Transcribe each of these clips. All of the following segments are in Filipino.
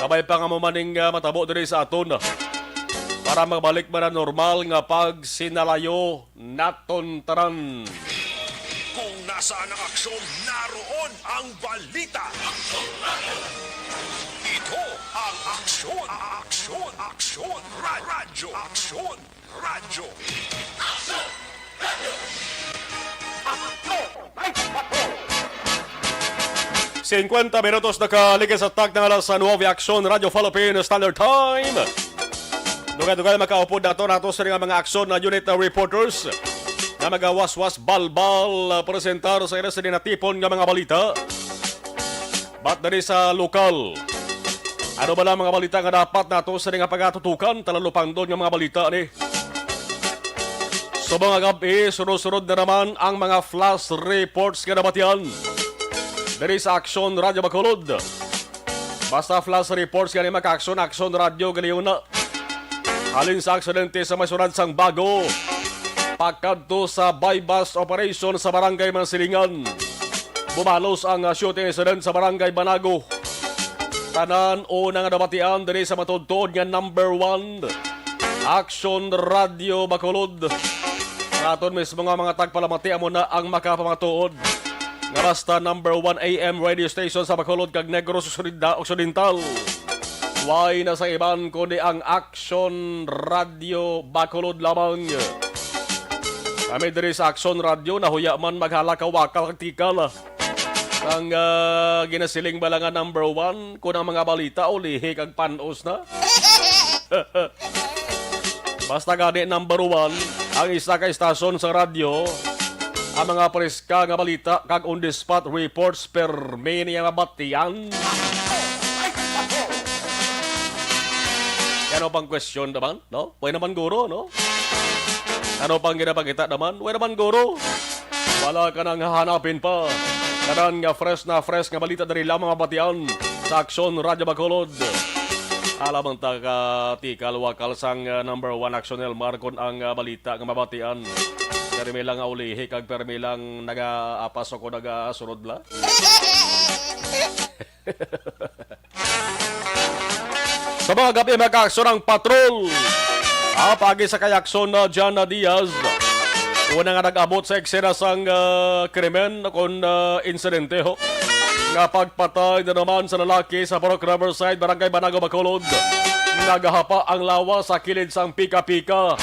Kabay pa nga mo maning matabo diri sa aton para magbalik man ang normal nga pag sinalayo naton tanan. Kung nasaan ang aksyon, naroon ang balita. Ito ang aksyon, aksyon, aksyon, radyo, aksyon, radyo. 50 minutos nakalikas sa tag ng alas sa Nuova Aksyon Radio Philippine Standard Time. Dugay-dugay makaupod na nato sa mga aksyon na unit na reporters na magawaswas balbal presentar sa ina sa dinatipon ng mga balita. Bat dari sa lokal. Ano ba lang mga balita nga dapat nato sa nga pagatutukan talalupang doon ng mga balita ni? So mga gabi, sunod-sunod na naman ang mga flash reports nga nabatian. Dari sa Aksyon Radio Bacolod. Basta flash reports gani maka-aksyon, Aksyon Radio galiyon na. Halin sa aksidente sa masunad sang Bago. Pagkadto sa bypass operation sa Barangay Mansilingan. Bumalos ang shooting incident sa Barangay Banago. Tanan o nang nabatian dari sa matudtod nga number 1. Aksyon Radio Bacolod. Naton mismo nga mga tagpalamati amo na ang makapamatuod. Nga basta number 1 AM radio station sa Bacolod kag Negros Occidental. Why na sa iban kundi ang Aksyon Radio Bacolod lamang. Kami diri sa Aksyon Radio nahuya man maghalakaw-wakal kag tikal. Ang ginasiling balangan number 1 kun ang mga balita o lihi kag panos na. Basta gani number 1 ang isa ka istasyon sa radyo. Ang mga preska nga balita kag on the spot reports per niya mabatian. Ano pang question naman, no? Pwede naman guro, no? Ano pang ginapakita naman? Pwede naman guro. Wala ka nang hahanapin pa. Kanan nga fresh nga balita dari lamang mabatian sa Aksyon Radio Bacolod. Alam ang taga-tikal wakal sang number 1 Aksyon Marcon ang balita nga mabatian. Permi lang nga ulihi kag permi lang nag-apas ako nag-sunod la. Sa mga gabi mag-aksyon ang patrol. Pagi sa kayakson na Jana Diaz. Una nga nag-abot sa eksena sang krimen kung insidente ho. Nga pagpatay na naman sa lalaki sa Parok Riverside, Barangay Banago, Bacolod. Nagahapa ang lawa sa kilid sang pika-pika.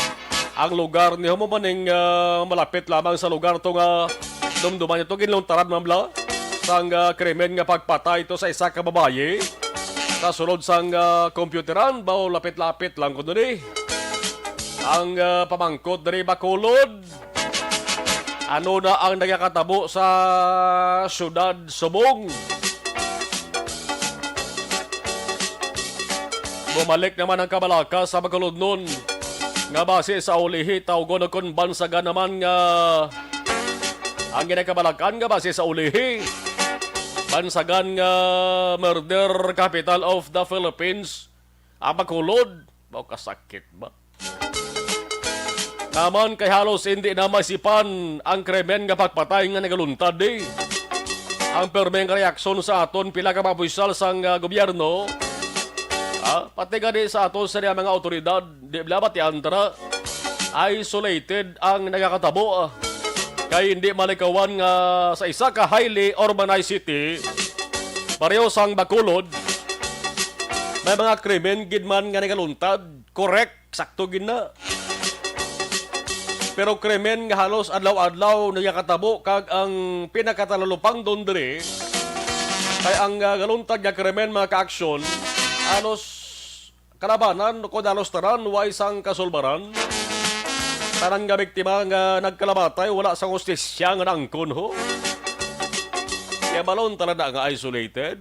Ang lugar ni maning malapit lamang sa lugar to nga dumduman ito ginluntaran mamla sang krimen nga pagpatay ito sa isa ka babaye. Sa sunod sang computeran bao lapit-lapit lang kuno ni. Ang pamangkot dari Bacolod. Ano na ang nagakatabo sa syudad Subong? Bumalik naman ang kabalaka sa Bacolod nun. Nga base sa ulihi, tawgon akong bansagan naman nga ang ginakabalakan nga base sa ulihi. Bansagan nga murder capital of the Philippines. Ang Bacolod. Bao kasakit ba? Naman kay halos hindi na masipan ang krimen nga pagpatay nga nagaluntad eh. Ang permeng reaksyon sa aton pila ka mapuisal sang gobyerno. Pati nga di sa aton sa mga otoridad, di blabat yantara, isolated ang nagakatabo. Kaya hindi malikawan nga sa isa ka highly urbanized city, pareho sang Bacolod, may mga krimen gidman nga nagaluntad, correct, sakto gina. Pero krimen nga halos adlaw-adlaw nagakatabo kag ang pinakatalalupang doon diri, kaya ang galuntad nga krimen mga ka-aksyon, halos kalabanan ko dalos taran wa isang kasulbaran. Tanan nga biktima nga nagkalamatay wala sang hustisya nga nangkon ho. Kaya balon talaga nga isolated.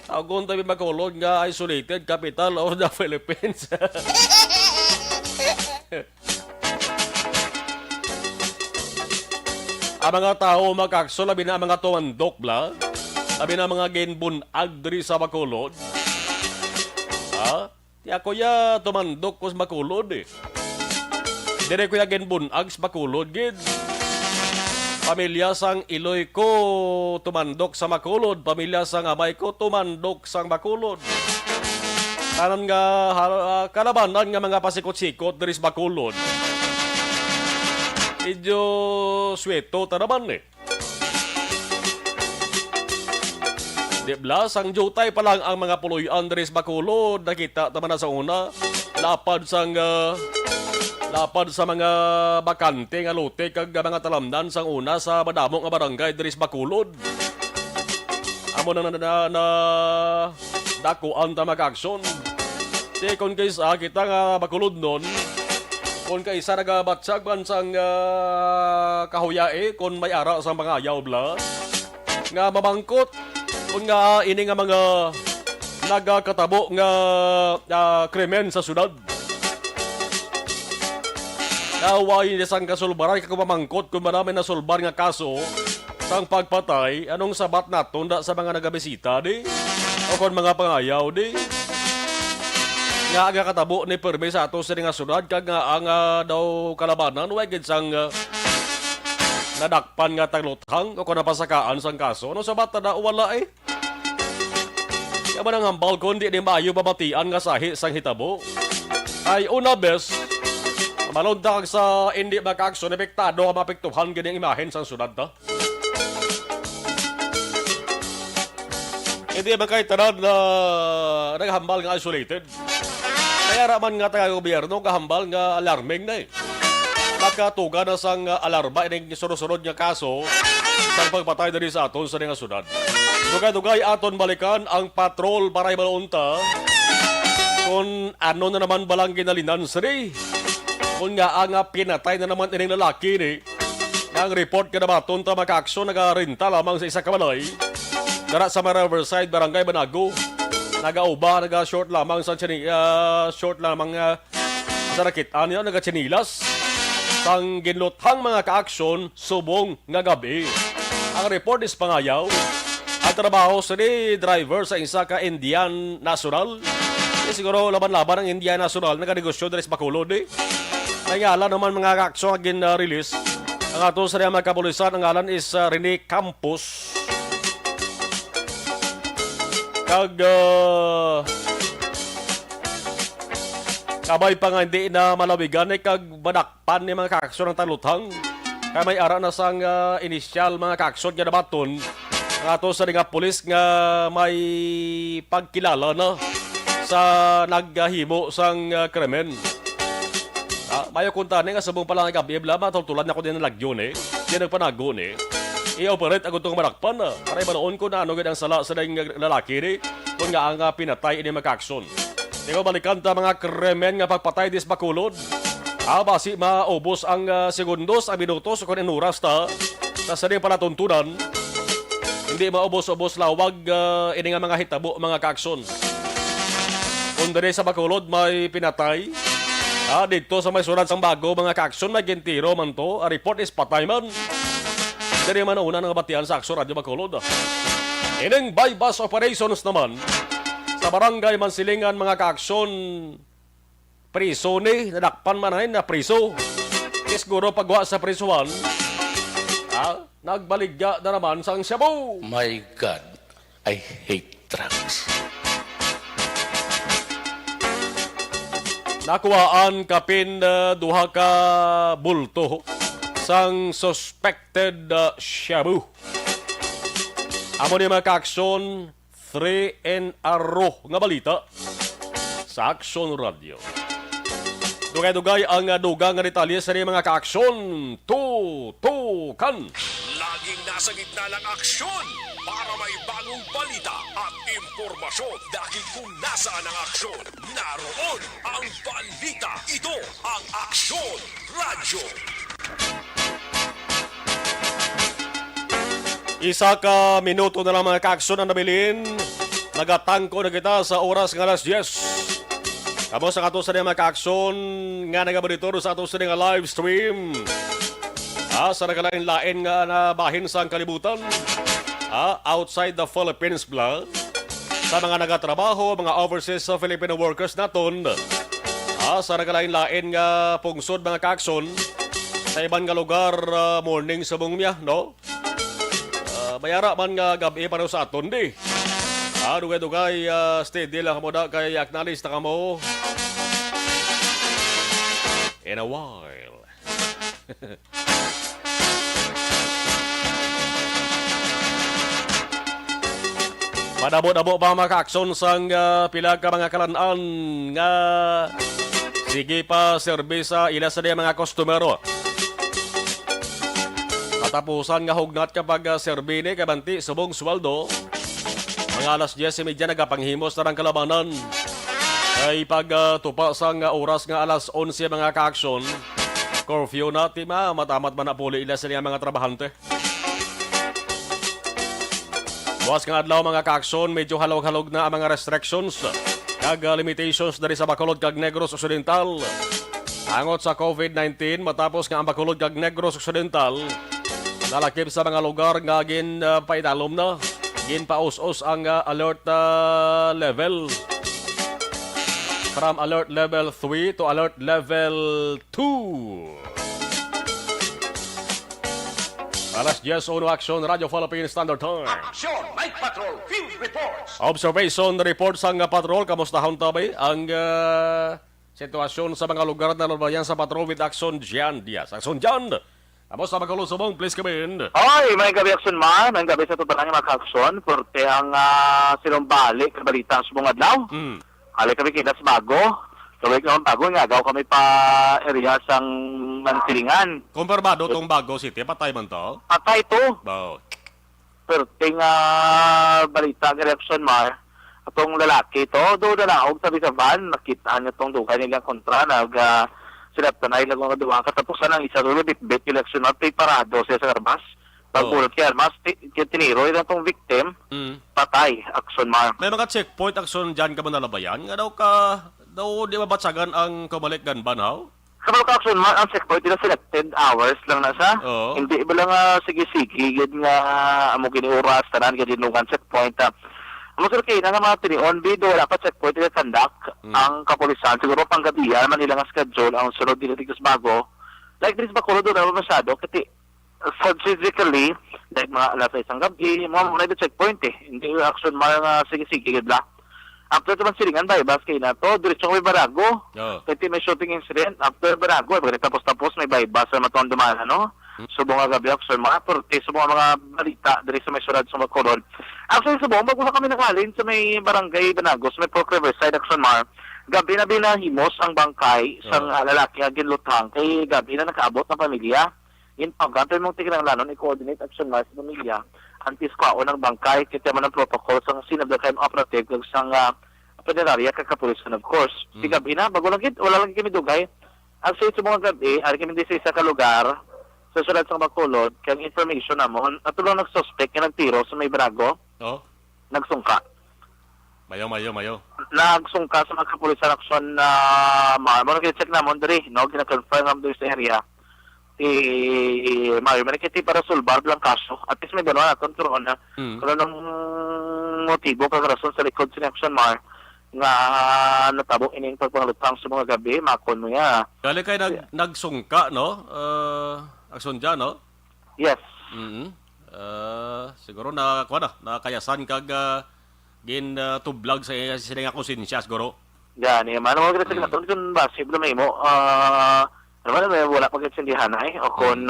Agon tabi Bacolod nga isolated capital of the Philippines. Ang mga tao makakso labi na mga tuwandok bla. Sabi na mga genbunag diri sa Bacolod. Di ako ya tumandok ko sa Bacolod eh. Dire ko ya genbunag sa Bacolod, gid. Pamilya sang iloy ko tumandok sa Bacolod, pamilya sang amay ko tumandok sa Bacolod. Kanan nga kalabanan nga mga pasikot-sikot diri sa Bacolod. Medyo sweto tanaman eh. Di blas, ang jutay pa lang ang mga puloy-an diri sa Bacolod. Nakita naman na sa una, lapad sa mga bakante nga lote kag mga talamdan sang una sa madamo nga barangay diri sa Bacolod. Amo na dakuan ta mag-aksyon. Di kon kaysa kita nga Bacolod nun, kon kaysa nagabatsag bansang kahuyae kon may ara sa mga ayaw bla nga mamangkot kung nga ini nga mga nagakatabo nga krimen sa syudad. Naway isang kasulbaran kung mamangkot kung marami na sulbar nga kaso sang pagpatay, anong sabat na tunda sa mga nagabisita di? O kon mga pangayaw di? Nga aga katabo ni permi sa ato sa nga syudad kag nga ang daw kalabanan way gid sang nadakpan nga tagluthang o kon napasakaan sang kaso. Ano sabat na wala eh? Kaya ba nang hambal kon di maayo babatian nga sahi sang hitabo? Ay una bes, malundag sa hindi makaksyon, epektado ang mapiktuhan ganyang imahen sa syudad ta. Hindi ba kayo tanad na naghambal nga isolated? Kaya raman nga taga-gobyerno, kahambal nga alarming na eh. Nakatuga na sang alarma, ining sunod-sunod nga kaso sa pagpatay na rin sa aton sa nga syudad. Dugay-dugay aton balikan ang patrol para ibalunta kung ano na naman balang ginalinan siri. Kung nga ang pinatay na naman ining lalaki ni, ang report ka na baton ta maka-aksyon nagarinta lamang sa isa kabalay. Dara sa Riverside, Barangay Banago, nagauba, naga-short lamang sa short lamang sa rakitaan niya, naga-chinilas. Sang ginluthang mga ka-aksyon, subong nga gabi. Ang report is pangayaw. Ang trabaho sa driver sa isa ka Indian National. Siguro laban-laban ang Indian National, naga-negosyo dahil sa Bacolod eh. Nangyala naman mga ka-aksyon release. Ang ato sa mga kapulisan, ang ngalan is Rene Campos. Kag kabay pa nga hindi na malawigan eh, kag badakpan ni mga kaaksyon ng taluthang. Kaya may ara na sang inisyal mga kaaksyon nga nabaton ang ato sa nga pulis nga may pagkilala na sa naghimo sang krimen. Mayo kunta nga sabong pala nga gabi bla matultulan ako din ng lagyon eh. Di nagpanagon eh. I-operate agad itong marakpan na. Para ibanoon ko na ano ang sala sa lalaki ni kung nga ang pinatay ini magkakson. Tingnan balikan ta mga krimen nga pagpatay dis Bacolod. Basi maubos ang segundos, ang minutos kung inuras ta sa saling palatuntunan. Hindi maubos-ubos lawag ini nga mga hitabo mga kakson. Kung dali sa Bacolod may pinatay, dito sa may sunod sang bago mga kakson may gintiro man to. A report is patay man. Dari man una ng batian sa Aksyon Radyo Bacolod. Ining bypass operations naman sa barangay Mansilingan mga kaaksyon priso ni nadakpan man na priso. Siguro pagwa sa prisuhan nagbaligya na naman sang Cebu. My God, I hate drugs. Nakuhaan kapin duha ka bulto sang suspected shabu. Amo ni mga kaaksyon 3 and a row nga balita sa Aksyon Radio. Dugay-dugay ang dugang nga detalye sa mga kaaksyon. Tutukan! Laging nasa gitna ng aksyon para may bagong balita at impormasyon. Dahil kung nasaan ang aksyon, naroon ang balita. Ito ang Aksyon Radio. Isa ka minuto na lang mga kaaksyon ang nabilin. Nagatangko na kita sa oras ng alas 10. Kamo sa kato sa mga kaaksyon nga nagabaritor sa ato sa nga live stream. Sa nagalain-lain nga na bahin sa kalibutan. Outside the Philippines bla. Sa mga nagatrabaho, mga overseas Filipino workers naton. Sa nagalain-lain nga pungsod mga kaaksyon. Sa iban nga lugar, morning sa bungmya, no? Bayara man nga gabi para sa aton, di. Dugay-dugay, steady lang mo na kay acknowledge na kamo. In a while. Madabo-dabo pa maka-aksyon sang pila ka mga kalanaan nga sige pa serbisa ila sa mga kostumero. Katapusan nga hugnat kapag serbine kabanti subong sweldo. Mga alas 10:30 nagapanghimos na ng kalabanan. Ay pagtupa sang oras nga alas 11 mga ka-aksyon. Curfew na tima matamat man na puli ila sa mga trabahante. Buwas nga adlaw mga ka-aksyon, medyo halog-halog na ang mga restrictions kag limitations dari sa Bacolod kag Negros Occidental. Angot sa COVID-19 matapos nga ang Bacolod kag Negros Occidental nalakip sa mga lugar nga gin paidalom na, gin paus-us ang alert level. From alert level 3 to alert level 2. Alas 10:01 aksyon, Radyo Philippines Standard Time. Aksyon! Night Patrol Field Reports! Observation report sa patrol. Kamusta hon tabay ang sitwasyon sa mga lugar na lumayan sa patrol with Action Jan Diaz. Action Jan! Kamusta magkalusubong? Please come in. Oy, may gabi aksyon man. May gabi sa tutulan ng maka-aksyon. Porte ang sinumbalik na balita sa mga adlaw. Hali kami kinas bago. Kaway naman bago nga. Gaw kami pa area sang Mansilingan. Kumparbado tong Bago City. Patay man to? Patay to. Bao. Porte nga balita ng aksyon man. Atong lalaki to. Doon na lang. Sabi sa van. Nakita niya tong dukay nilang kontra. Silap tanay lang mga duwa. Katapusan ang isa doon. Bit eleksyon na. Parado siya sa Armas. Pagbulat kay Armas. Tiniro yun tong victim. Patay. Aksyon man. May mga checkpoint aksyon dyan ka ba nalabayan? Nga daw di mabatsagan ang kabalik ganbanaw? Kapag ka-aksyon man, ang checkpoint nila selected hours lang na siya. Oo. Hindi ba lang sige-sige, yun nga, amo giniuras, tanan, gadinungan checkpoint. Amo sila kayo na mga tinion, bido, wala pa checkpoint nila kandak, ang kapulisan. Siguro pang gabi, man nila nga schedule, ang sunod nila tigos bago. Like this Bacolod, doon naman masyado, kasi strategically, like mga alas sa isang gabi, mga muna yung checkpoint Hindi yung action mga sige-sige, gidla. After naman silingan, bypass kayo na to, diretso may Barago. Kasi may shooting incident. After Barago, tapos may bypass na matuang dumaan, no? Subong nga gabi, action mga porte, subong mga balita, dari sa may surad sa Bacolod. Actually, subong, mag-usa kami nakalin sa may barangay Banagos, may Pork Riverside, action mga. Gabi na binahimos ang bangkay sa lalaki agin lutang, kay gabi na nakaabot ng pamilya. In pagkanto mong tignan lanon, i-coordinate action mga sa pamilya. Antis ko ng bangkay, kita mo ng protocol sa sinab the crime operative sa Federaria kakapulisan of course. Si gabi na, bago lang wala lang kami dugay. Actually, sa mga gabi, ari kami din sa isa ka lugar, sa sulat sa Bacolod, kaya information namon, at tulong nag-suspect yung nagtiro sa may Barago, nagsungka. Mayo. Nagsungka sa mga kapulisan action na mga check namon diri, no? Gina-confirm naman doon sa area. Mario, manikiti para sulbar lang kaso. At least may dalawa natin turon na kung anong motibo kag rason sa likod sa action mar nga natabo ining pagpangalutang sa mga gabi, makon mo ya. Kali kayo nagsungka, no? Aksyon dyan, no? Yes. Siguro nakayasan kag tublag sa silang konsensya, siguro. Yan, man mo gina sa kung possible may mo naman wala pag itsindihan o kung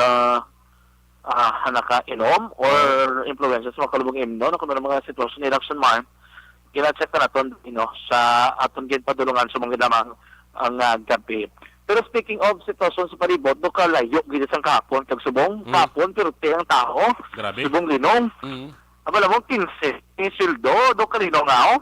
naka-inom or influenza sa makalubong imno kung ano mga sitwasyon ni Action Mar, kina-check na natin sa aton padulungan sa mga damang ang gabi. Pero speaking of sitwasyon sa palibot, do kalayo gid sang kahapon kag subong kahapon pero ang tao subong linong. Abala mo 15 sildo do kalino nga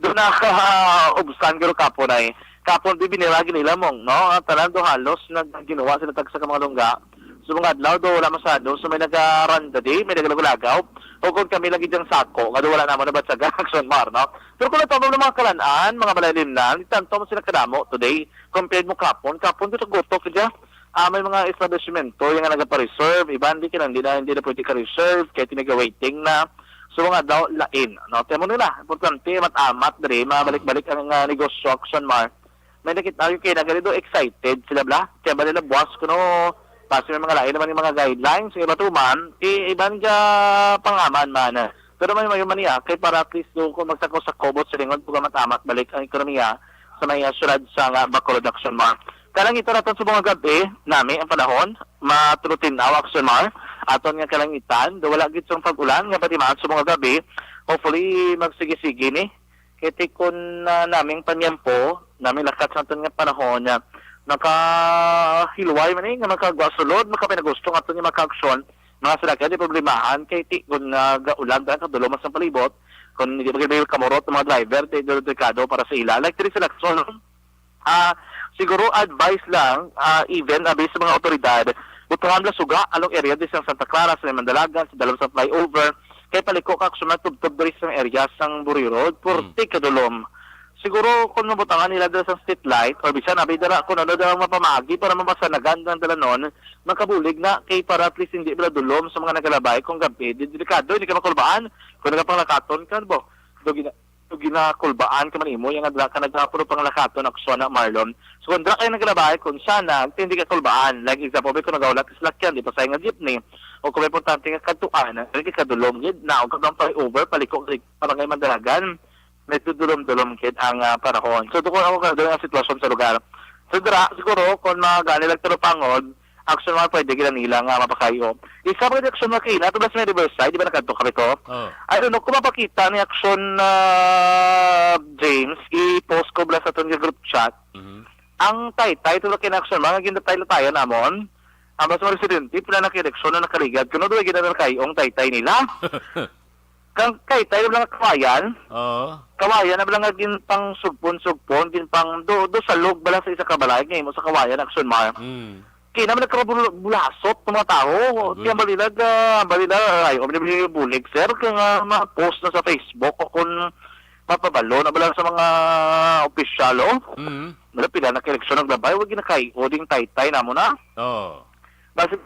do naka-ubsan garo kapon ay kapon di biniragi nila mong, no? Talan do halos nagginawa sila tag sa mga lungga. So mga adlaw do wala masado, so may nagaranda di, may nagalagaw. O kung kami lagi diyang sako, nga do wala naman na batsaga, Action Mar, no? Pero kung natawag ng mga kalanaan, mga malalim na, tanto mo sila kadamo today, compared mo kapon dito goto kaya, may mga establishmento, yung nga nagpa-reserve, iba hindi na pwede ka-reserve, kaya tinaga-waiting na. So mga adlaw, lain, no? Temo nila, importante, matamat, dali, mabalik-balik ang negosyo, Action Mar. May nakita yung kaya nagalido excited sila bla. Kaya ba nila buwas ko no Base may mga lain naman yung mga guidelines, iba tuman, iban ka pangaman man. Pero may man niya, kay para at least kung magsako sa kobot sa lingon, puga matamat balik ang ekonomiya sa may syudad sa Bacolod Action Mar. Kalang ito natin sa mga gabi, nami ang panahon, matulutin na Action Mar, aton nga kalangitan, wala gid sa pag-ulan, nga pati maat sa mga gabi, hopefully magsige-sige ni. Kaya tikon naming panyampo, namin lakat sa aton nga panahon, nakahilway man nga makagwasulod, makapinagusto nga ito niya maka-aksyon, mga sila kaya di problemahan, kay kung nag-ulan dahil kadulo mas ang palibot, kung hindi magiging kamurot ng mga driver, delikado para sa ila. Like tiri sila, so, siguro advice lang, even based sa mga otoridad, butuhan lang suga, along area di sa Santa Clara, sa Mandalagan, sa dalawang sa flyover, kay paliko ka kung tubtob dari sa area sang Buri Road, purti kadulom. Siguro kung mabutangan nila dala sa street light or bisan abi dala kung ano dalang mapamagi para mapasanagan ng dalanon makabulig na kay para at least hindi bila dulom sa mga nagalabay kung gabi delikado hindi ka makulbaan kung nagapang kan bo do ginakulbaan ka man imo yung adla ka nagapuro pang lakaton aksyon na Marlon so kung dra kayo nagalabay kung sana hindi ka kulbaan like example kung nagawala ka salakyan di pa sa nga jeepney o kung may importante nga katuan hindi ka dulom gid na o kadang over paliko para kay mandalagan medyo dulom-dulom kid ang panahon. So, doon ako doon ang sitwasyon sa lugar. So, siguro, kung mga ganilag pangod, action mga pwede gila nila nga mapakayo. Isa pa rin action mga kaina, ito ba sa may Riverside, di ba nakadto kami ko? I don't know, kung mapakita ni action James, i-post ko bala sa itong group chat, ang taytay, ito na kina-action, mga gindatay na tayo namon, ang mas mga residente, pila na kina-action na nakaligad, kung doon ginatay kayo, ang taytay nila. Kay tayo lang kawayan. Kawayan na lang ginpang sugpon, ginpang do sa log bala sa isa ka balay ngayon mo sa kawayan action mar. Kaya naman nagkabulasot ng mga tao. Kaya balilag ay bulig sir kaya ma-post na sa Facebook o kung mapabalo na bala sa mga opisyalo. Mala pila na eleksyon naglabay wag ginakay oding taytay na mo na. Basta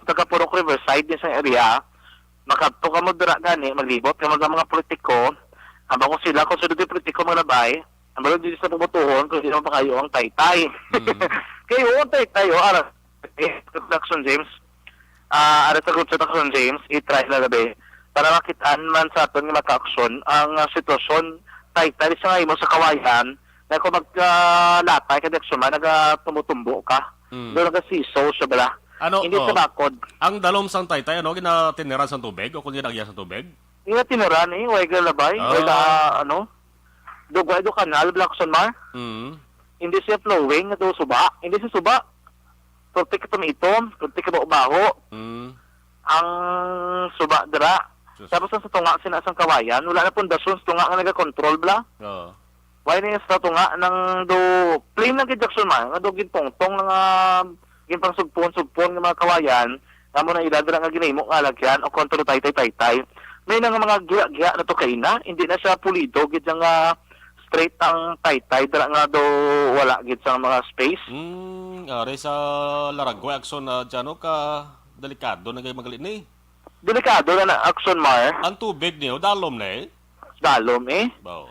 taga Purok Riverside din sa area makadto ka mo dira gani maglibot ka mga politiko habang kung sila kung sunod yung politiko maglabay ang balon dito sa pubutuhon kung sino pa kayo ang taytay kayo ang taytay ara Action James ara sa group sa Action James i-try na gabi para makitaan man sa aton nga maka-aksyon ang sitwasyon taytay sa nga imo sa kawayan na kung maglatay ka aksyon man nagtumutumbo ka doon nagasisaw siya bala. Hindi sa bakod. Ang dalom sang taytay, ginatiniran sa tubig o kung ginagyan sa tubig? Ginatiniran way galabay, way dugay do kanal, Blackson Mar. Hindi siya flowing, ito suba. Hindi siya suba. Turti ka tumitom, turti ka baho. Ang suba dira. Tapos sa tunga sinasang kawayan, wala na pundasyon sa tunga nga nagakontrol bla. Why na sa tunga ng do plain lang kay Jackson Mar, nga do gintongtong nga pang sugpon ng mga kawayan, namo na iladra nga ginahimo nga lagyan o kontrol taytay. May nga mga giya na to kay na, hindi na siya pulido gid nga straight ang taytay dira nga do wala gid sa mga space. Ari sa Laragway action na diano ka delikado na gay magalit ni. Delikado na action Mar. Ang tubig niyo dalom na eh. Dalom eh. Bao.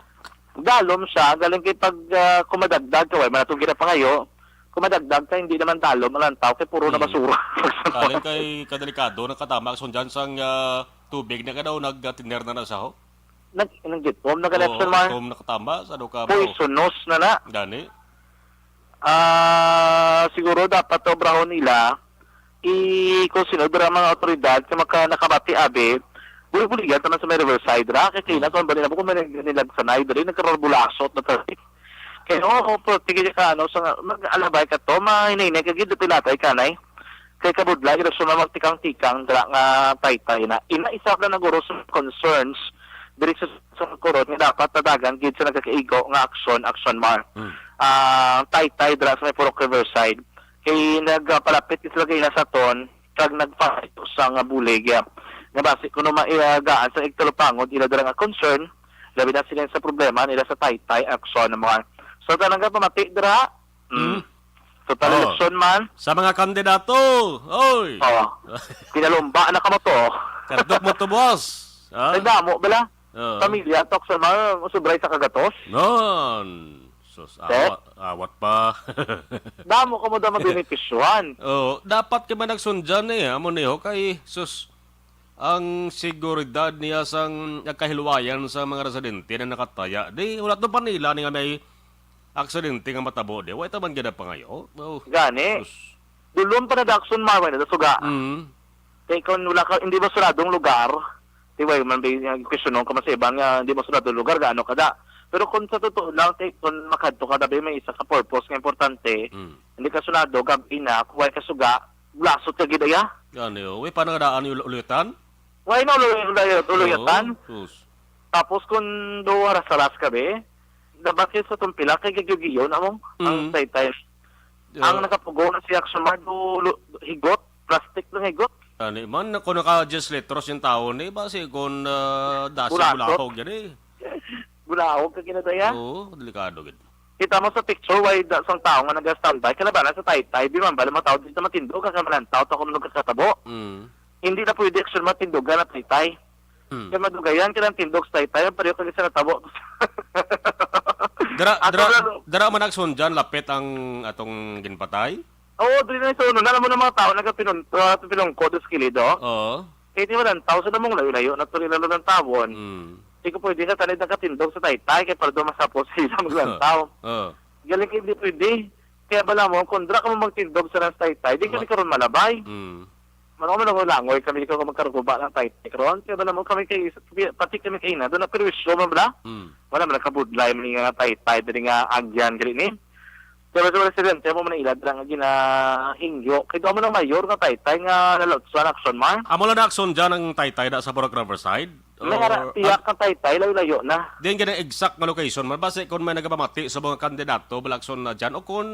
Dalom siya galing kay pag kumadagdag ka way manatong gina pa ngayo. Kumadagdag ka, hindi naman talo, malantaw, kay puro na basura. Kaling kay kadelikado, nakatama, so dyan sang tubig na ka daw, nagtiner na sa ho? Nag-gitom, nag-election Mar. Oo, nakatama, sa ka ba? Poisonous na na. Gani? Siguro dapat obrahon nila, i-consider ang mga otoridad, kaya nakabati abe, buli-buligan naman sa may Riverside, kaya na, kung ba nila, kung nila sanay, dali, nagkarobulasot na traffic. Kaya tigil ka sa mag-alabay ka to, mahinay ka gid pilatay kanay. Kay kabudla ira sa magtikang-tikang dra nga taytay na. Isa lang naguro sa concerns diri sa kurot nga dapat tadagan gid sa nagkaigo nga action Mar. Taytay dra sa Purok Riverside. Kay nagpalapit sila kay sa ton kag nagpaito sa nga bulig. Nga base kuno maigaan sa igtalupangod ila dra nga concern labi na sila sa problema nila sa taytay action Mar. So talaga pamati dira. Total election man. Sa mga kandidato. Oy. Kinalumba na ka mo to. Kardok mo to, boss. Ay damo bala. Pamilya tok sa mga subray sa kagatos. Non. sus. Te? Awat pa. Damo ka mo daw mabenepisyon. Oh, dapat ka ba nagsundyan amo niyo kay sus ang seguridad niya sang nagkahilwayan sa mga residente na nakataya. Di, wala to pa nila nga may aksidente nga matabo. Di, wala taman ganda pa ngayon. Oh, Gani. sus. Dulon pa na dakson marway na suga. Kaya kung wala ka, hindi mo suradong lugar, di ba, man may questionong ka masibang nga, hindi mo suradong lugar, gaano ka da. Pero kung sa totoo lang, kung makadto ka, dabi may isa ka purpose nga importante, hindi ka sunado, gabi na, kuway ka suga, lasot ka gidaya. Gani, oh. Uy, paano nga daan yung ulitan? Why na uluyatan? Sus. Tapos kung do oras sa last kabe, nabakit sa tumpila, kay gagyugiyo na mong, ang taytay. Ang nakapugo na si Action Mar, higot, plastic ng higot. Gani, man, kung naka-just litros yung tao ni, basi kung dasi Bulasot. bulakaw gani. Gulahog ka ginadaya. Oo, delikado gid. Kita mo sa picture, why da sang tao nga nag-standby, kalabanan sa taytay, di man, bala mga tao dito matindog, kakamanantaw, ta kung nagkakatabo. Hindi na pwede action matindogan na taytay. Kaya madugayan, kailang tindog sa taytay, ang pareho kag isa natabo. Dara man nagsundyan, lapit ang atong ginpatay? Oo, doon na ito, alam mo ng mga tao, nagpinungkod sa skilido. Oo. Kaya di mo lang, tao sa namong layo-layo, natuloy-lalo ng tawon. Hindi ko pwede ka talid nakatindog sa taytay, kaya para doon masapos sa isang maglantaw. Galing hindi pwede. Kaya bala mo, kung dra ka mo magtindog sa taytay, di ka karon malabay. Manong langoy kami ko magkaruguba ng taytay karon. Kaya bala mo kami kay pati kami kay na doon na perwisyo mo bala. Wala man kabudlay man nga taytay diri nga agyan gari ni. Kaya sa residente mo man ilad ra nga ginahingyo. Kay do mo ng mayor nga taytay nga nalotsan action man. Amo lang na aksundyan ang taytay da sa Borok Riverside? May tiyak ang taytay layo-layo na. Din ganang exact nga location man base kung may nagapamati sa mga kandidato balakson na dyan o kung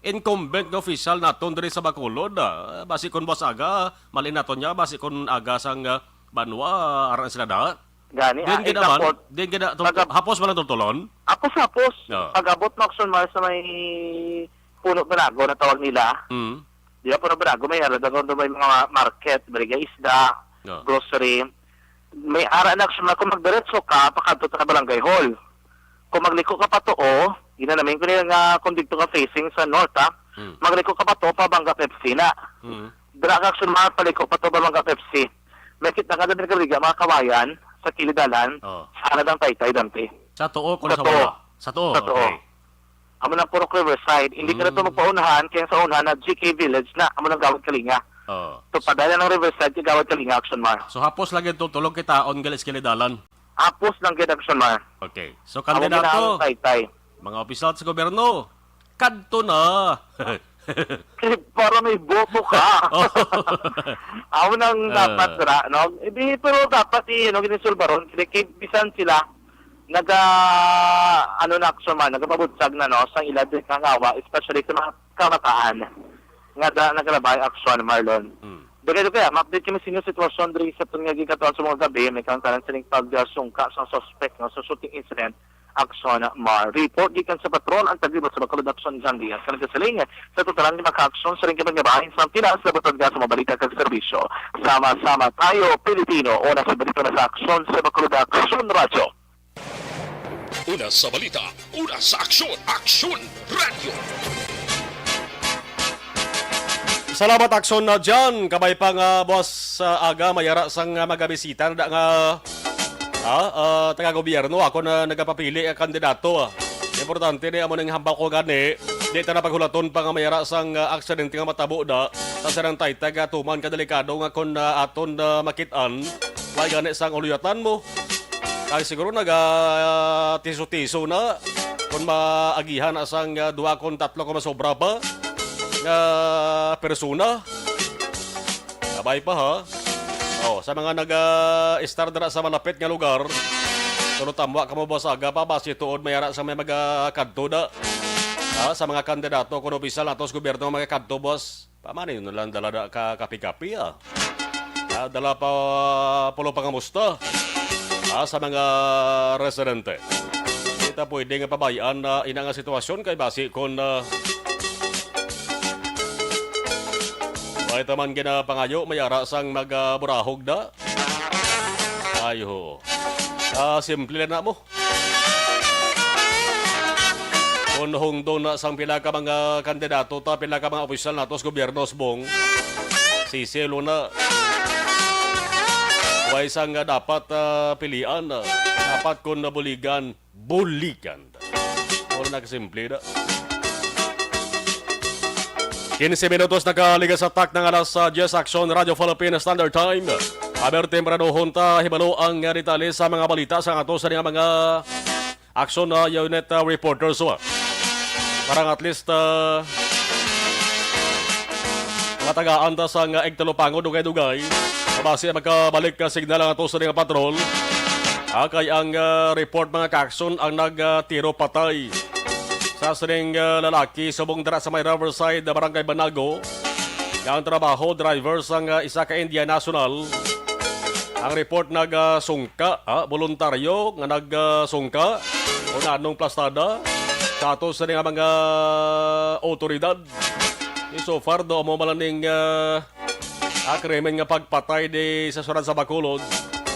incumbent nga official naton diri sa Bacolod base kung boss aga malin naton niya base kung aga sang banwa aran sila da. Gani Din gid naman, din gid hapos man ang tutulon. Hapos. Yeah. Pag-abot mo action man sa may puno banago na tawag nila. Di ba puno banago may ara daw may mga market, barigay isda, Yeah. grocery. May ara na action kung magdiretso ka pakadto sa barangay hall. Kung magliko ka pa tuo, ina namin ko nga kung dito ka facing sa north magliko ka pa to pa Banga Pepsi na. Dra ka action man paliko pa to Banga Pepsi. May kita ka din kariga mga kawayan sa kilidalan. Sana dang taytay dante. Sa tuo kung Sa sa tuo. wala. Sa tuo. Sa tuo. Okay. Amo ng Purok Riverside, hindi ka na ito magpaunahan, kaya sa unahan na GK Village na, amo ng Gawad Kalinga. So, padala ng Riverside, yung Gawad Kalinga, Action Mar. So hapos lagi tutulog kita on galis kilidalan. Apos lang kaya Action Mar. Okay. So Amo kandidato, ginahang taytay. mga opisyal sa gobyerno, kadto na. Kasi para may boto ka. Amo nang dapat, no? Pero dapat, ginisulbaron, kasi bisan sila, na Action Mar, nagapabutsag na, no, sa ilad ng kangawa, especially sa mga kamataan, nga nagalabay Action Marlon. Kaya, ma-update kami sa inyo sitwasyon diri sa itong nagigatuan sa mga gabi, may kantaran siling pagsungka sa suspect no, sa shooting incident, Action Mar. Report gikan sa patron ang taglibot sa Bacolod Action John Diaz. Kanang kasaling sa totalan ni maka-action sa ring kapangabahin sa Pinas sa batod sa mga balita kag serbisyo. Sama-sama tayo, Pilipino, una sa balita na sa aksyon sa Bacolod Action Radio. Una sa balita, una sa aksyon, Aksyon Radio. Salamat Akson na dyan. Kabay pa nga boss aga mayara sang magabisita na nga taga-gobyerno. Ako na nagapapili ang kandidato. Importante ni amo nang hambak ko gani. Di ta na paghulaton pa nga mayara sang aksidente nga matabo da. Sa sarang taytay nga tuman kadelikado nga kon aton makitaan. Why gani sang uluyatan mo. Ay siguro tiso-tiso na. Kung maagihan asang 2 kon 3 ko masobra pa. Nga persona. Sabay pa ha. Sa mga nag-star dara sa malapit nga lugar, sunod tamwa ka mo boss aga pa basi tuod mayara sa may magkadto da. Sa mga kandidato kung opisyal natos gobyerno mga kadto boss. Paano yun lang dala ka kapi-kapi dala pa pulo pangamusta sa mga residente. Kita pwede nga pabayaan na ina nga sitwasyon kay basi kung ito man ginapangayo, may arasang magburahog na. Ayo. Simple na mo. Kung hungdong na sang pila ka mga kandidato ta pila ka mga opisyal nato sa gobyerno subong. Sisilo na. Way sang dapat pilian. Dapat kung nabuligan, buligan. O nagsimple na. 15 minutos nakaligas sa tak ng alas 10 Aksyon Radio Philippines Standard Time. Aber temprano hunta hibalo ang detalye sa mga balita sa ato sa mga aksyon na unit reporters. Parang at least mga taga-anta sa Egtalopango, dugay-dugay. Mabasi magkabalik ka signal ang ato sa mga patrol. Kay ang report mga kaksyon ang nagtiro patay sa sining lalaki subong dara sa may Riverside, Barangay Banago. Ang trabaho, driver sang isa ka India National. Ang report nagsungka, voluntaryo nga nagsungka o nanong plastada sa ato sa mga otoridad. So far, do mo malaning krimen nga pagpatay di sa surad sa Bacolod.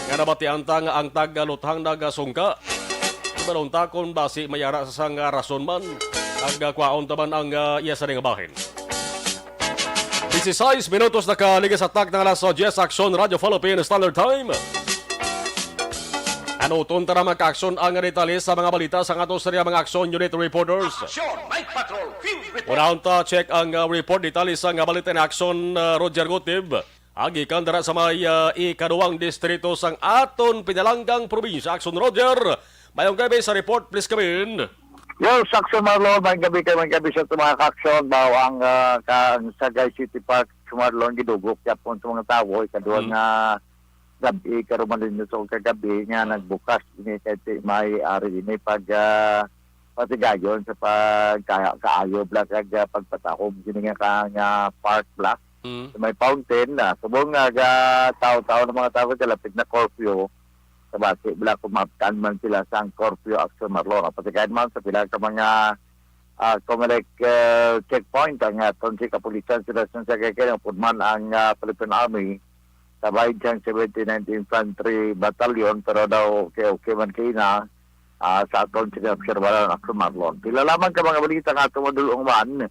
Nga nabatianta nga ang tagaluthang nagasungka. Balunta kung basi mayara sa sang rason man. Agkwaon taman ang iya sa nga bahin. 16 minutos nakaligas sa tak ng alas 10 Aksyon Radio Philippines Standard Time. Anuton tara mag-aksyon ang detalye sa mga balita sa ato sa mga aksyon unit reporters. Aksyon, Night Patrol, Field Report. Unang check ang report detalye sa balita ng aksyon Roger Gutib. Agikan dara sa may ikaduwang distrito sang aton pinalanggang probinsya. Aksyon Roger. Mayong gabi sa report, please come in. Yo, Aksyon Marlon, may gabi sa mga aksyon. Bawang Sagay City Park, Sumarlon, gidugok. Yapon sa mga tao, ikaduwang gabi, karumalin nyo sa kagabi nga nagbukas ini kahit may ari ini pag patigayon sa pagkaayo black kag pagpatakom kini nga park block sa may fountain na subong nga tao-tao ng mga tao kalapit na curfew sa base black kumaptan man sila sa curfew Aksyon Marlon patigayon man sa pila ka mga Comelec checkpoint ang tonsi kapulisan sila sa kaya pudman ang Philippine Army sabay diyang 79th Infantry Battalion pero daw okay man kayo na sa aton sinabserbaran ng Aksyon Marlon. Pilalaman ka mga balita nga itong madulong man,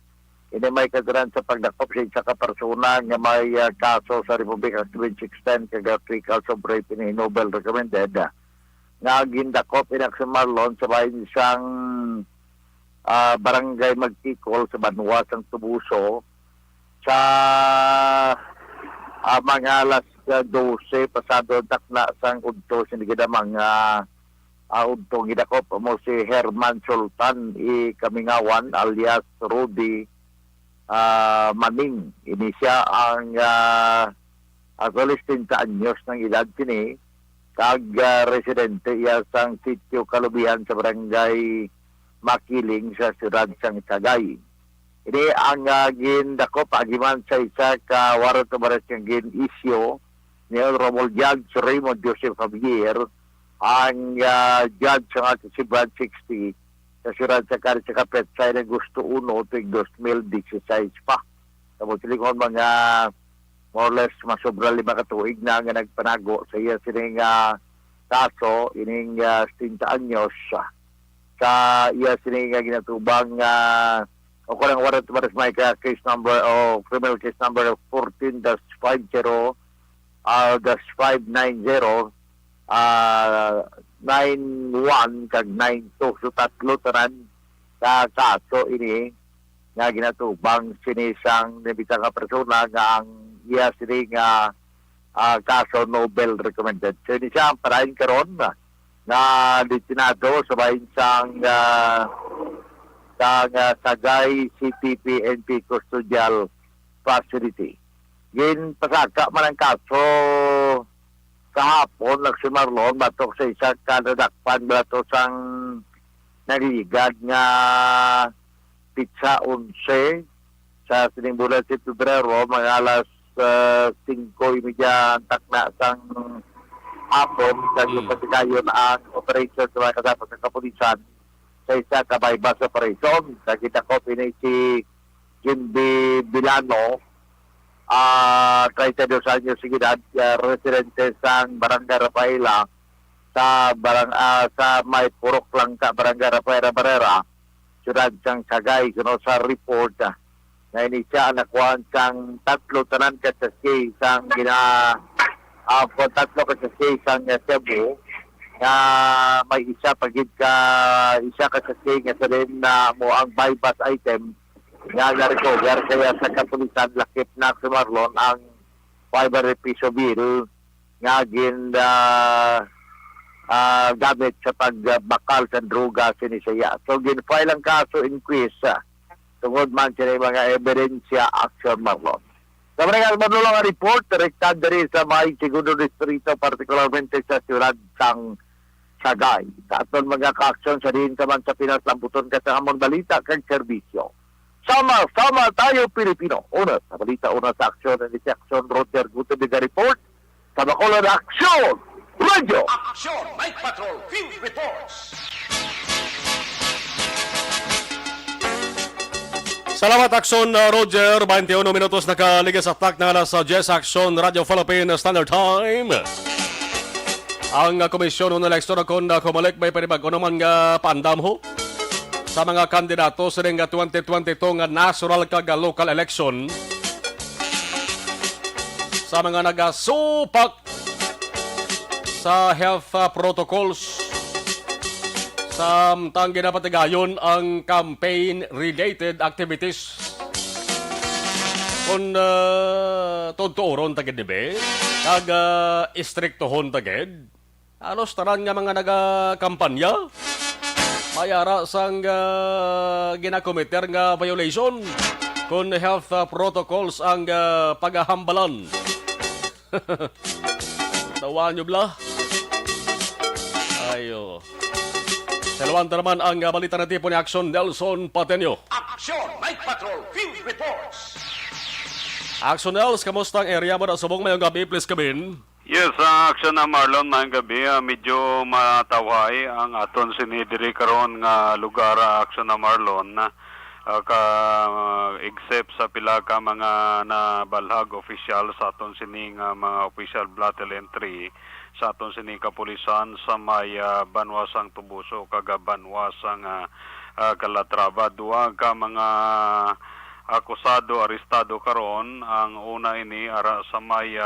ini may kadaran sa pagdakop sa kapersona nga may kaso sa Republic Act 2610 kaga 3 counts of rape ni Nobel recommended nga gindakop in Aksyon Marlon sabay isang barangay Magtikol sa Banwa sang Tubuso sa mga alas 12 pasado takna sang udto sinigidamang udto gidakop mo si Herman Sultan Kamingawan alias Rudy Maning. Ini siya ang 30 anyos ng edad kini kag residente iya sang sitio Kalubihan sa barangay Makiling sa siyudad sang Sagay. Ini ang gindakop agiman sa isa ka warrant of arrest ng gin-issue ni Honorable Judge Raymond Joseph Javier ang judge ng ating si Brad 60 sa siyudad sa Kari sa Kapetsay na gusto 1 tuwing 2016 pa. Tapos silikon mga more or less masobra 5 katuig na nga nagpanago sa iya sining kaso ining 60 anyos sa iya sining ginatubang o kung ang warrant maras may case number o criminal case number 14-50 -590 91 kag 92 so tatlo tanan sa kaso ini nga ginatubang sinisang nabitang ka persona nga ang iya sini nga kaso Nobel recommended. So ini siya ang parahin karon na destinado sa bahin sang Sagay City PNP Custodial Facility. Gin pasaka man ang kaso kahapon Aksyon Marlon batok sa isa kadadakpan batok sang nagigad nga pizza 11 sa sinimbulan si Pebrero mga alas 5:30 takna sang hapon sa patigayon ang operation sa mga kasapos ng kapulisan sa isa ka bypass operation. Nakita ko pinay si Jimby Bilano 32 anyos si edad, residente sa Barangay Rafaela sa may Purok Langka, Barangay Rafaela Barrera siyudad sang Sagay kuno sa report na ini siya nakuhaan sang tatlo tanan ka sa case sang tatlo ka sa case sang Cebu na may isa pagid ka isa ka sa case nga sa rin na mo ang bypass item nga na-recover kaya sa kapulisan lakip na sa Marlon ang 500 piso bill nga gamit sa pagbakal sa droga sinisaya. So gin-file ang kaso in quiz tungod man siya mga ebidensya action Marlon. Sa mga manulong ang report, direktad dari sa may segundo distrito, partikularmente sa siyudad sang Sagay. Sa aton mga ka-action sa rin sa man sa Pinas Lamputon ka sa hamon balita kag serbisyo. Sama-sama tayo Pilipino. Una sa balita, una sa aksyon ni si Aksyon Roger Guto de Report sa Bacolod Aksyon Radio. Aksyon Night Patrol Field Reports. Salamat Aksyon Roger, 21 minutos nakaligas at tak na alas 10 Aksyon Radio Philippine Standard Time. Ang komisyon ng eleksyon akong kumalik may panibago naman nga pandam ho sa mga kandidato sa ring 2022 nga national kag local election sa mga nagasupak sa health protocols samtang ginapatigayon ang campaign-related activities. Kung tuturon tagid nibe, kag istriktohon tagid, alos taran nga mga nagakampanya, mayara sang ginakomiter nga violation kung health protocols ang paghahambalan. Tawaan nyo bla? Ayo. Salawanta naman ang balita na tipo ni Aksyon Nelson Patenyo. Aksyon Night Patrol Field Reports. Aksyon Nels, kamusta ang area mo na subong mayong gabi? Please come Yes, action na Marlon mayang gabi, medyo matawhay ang aton sinidiri karon nga lugar action na Marlon except sa pila ka mga nabalhag official sa aton sining mga official battle entry sa aton sining kapulisan sa may banwasang Tubuso kaga banwasang Calatrava. Duwa ka mga akusado arestado karon. Ang una ini ara sa may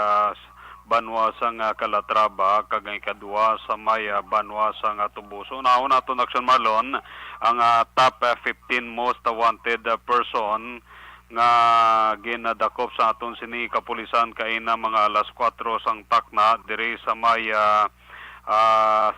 banwasang Calatrava kag ang ikadua sa may banwasang Tubuso. Nauna naton Action Marlon ang top 15 most wanted person nga ginadakop sa aton sini kapulisan kaina mga alas 4 sang takna diri sa may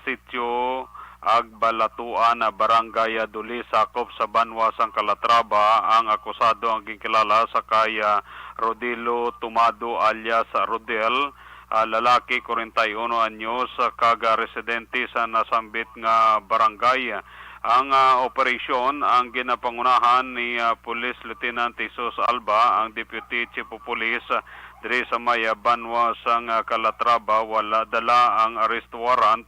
sitio Agbalatuan Barangay Duli sakop sa banwasang Calatrava. Ang akusado ang gikilala sa kaya Rodilo Tumado alias Rodel, lalaki 41 anyos kag residente sa nasambit nga barangay. Ang operasyon ang ginapangunahan ni Police Lieutenant Jesus Alba, ang Deputy Chief of Police diri sa may banwasang Calatrava. Wala dala ang arrest warrant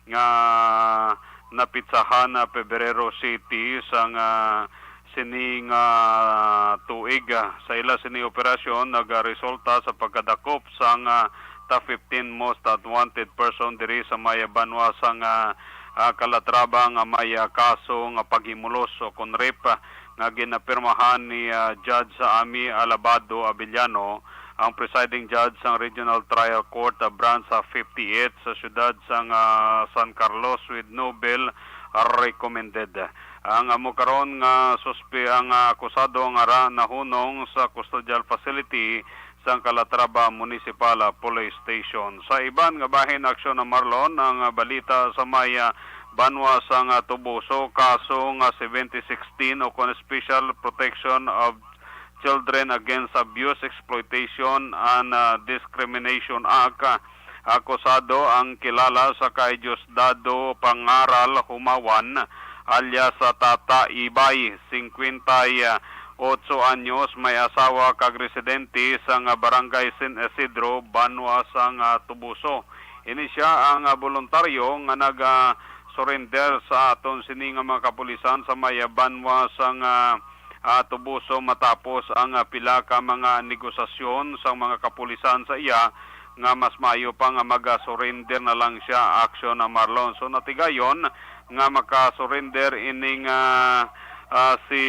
nga napitsahan Pebrero City sang sining tuig. Sa ila sini operasyon nagaresulta sa pagkadakop sang top 15 most wanted person diri sa may banwasang Calatrava nga may kaso nga paghimulos o kon rape nga ginapirmahan ni Judge Ami Alabado Abellano, ang presiding judge sa Regional Trial Court Branch 58 sa siyudad sang San Carlos with no bail recommended. Ang amo karon nga ang akusado nga ra nahunong sa custodial facility sa Calatrava Municipal Police Station. Sa iban nga bahin aksyon na Marlon, ang balita sa may banwasang Tubuso, kaso nga 7016 o kon Special Protection of Children Against Abuse, Exploitation and Discrimination Act. Akusado ang kilala sa kay Diosdado Pangaral Humawan alias Tata Ibay, 58 anyos, may asawa kag residente sa barangay San Isidro, banwasang Tubuso. Ini siya ang voluntaryo nga nag-surrender sa aton sining mga kapulisan sa may banwasang Tubuso matapos ang pila ka mga negosasyon sa mga kapulisan sa iya nga mas maayo pa nga mag-surrender na lang siya aksyon na Marlon. So natigayon nga maka-surrender ining si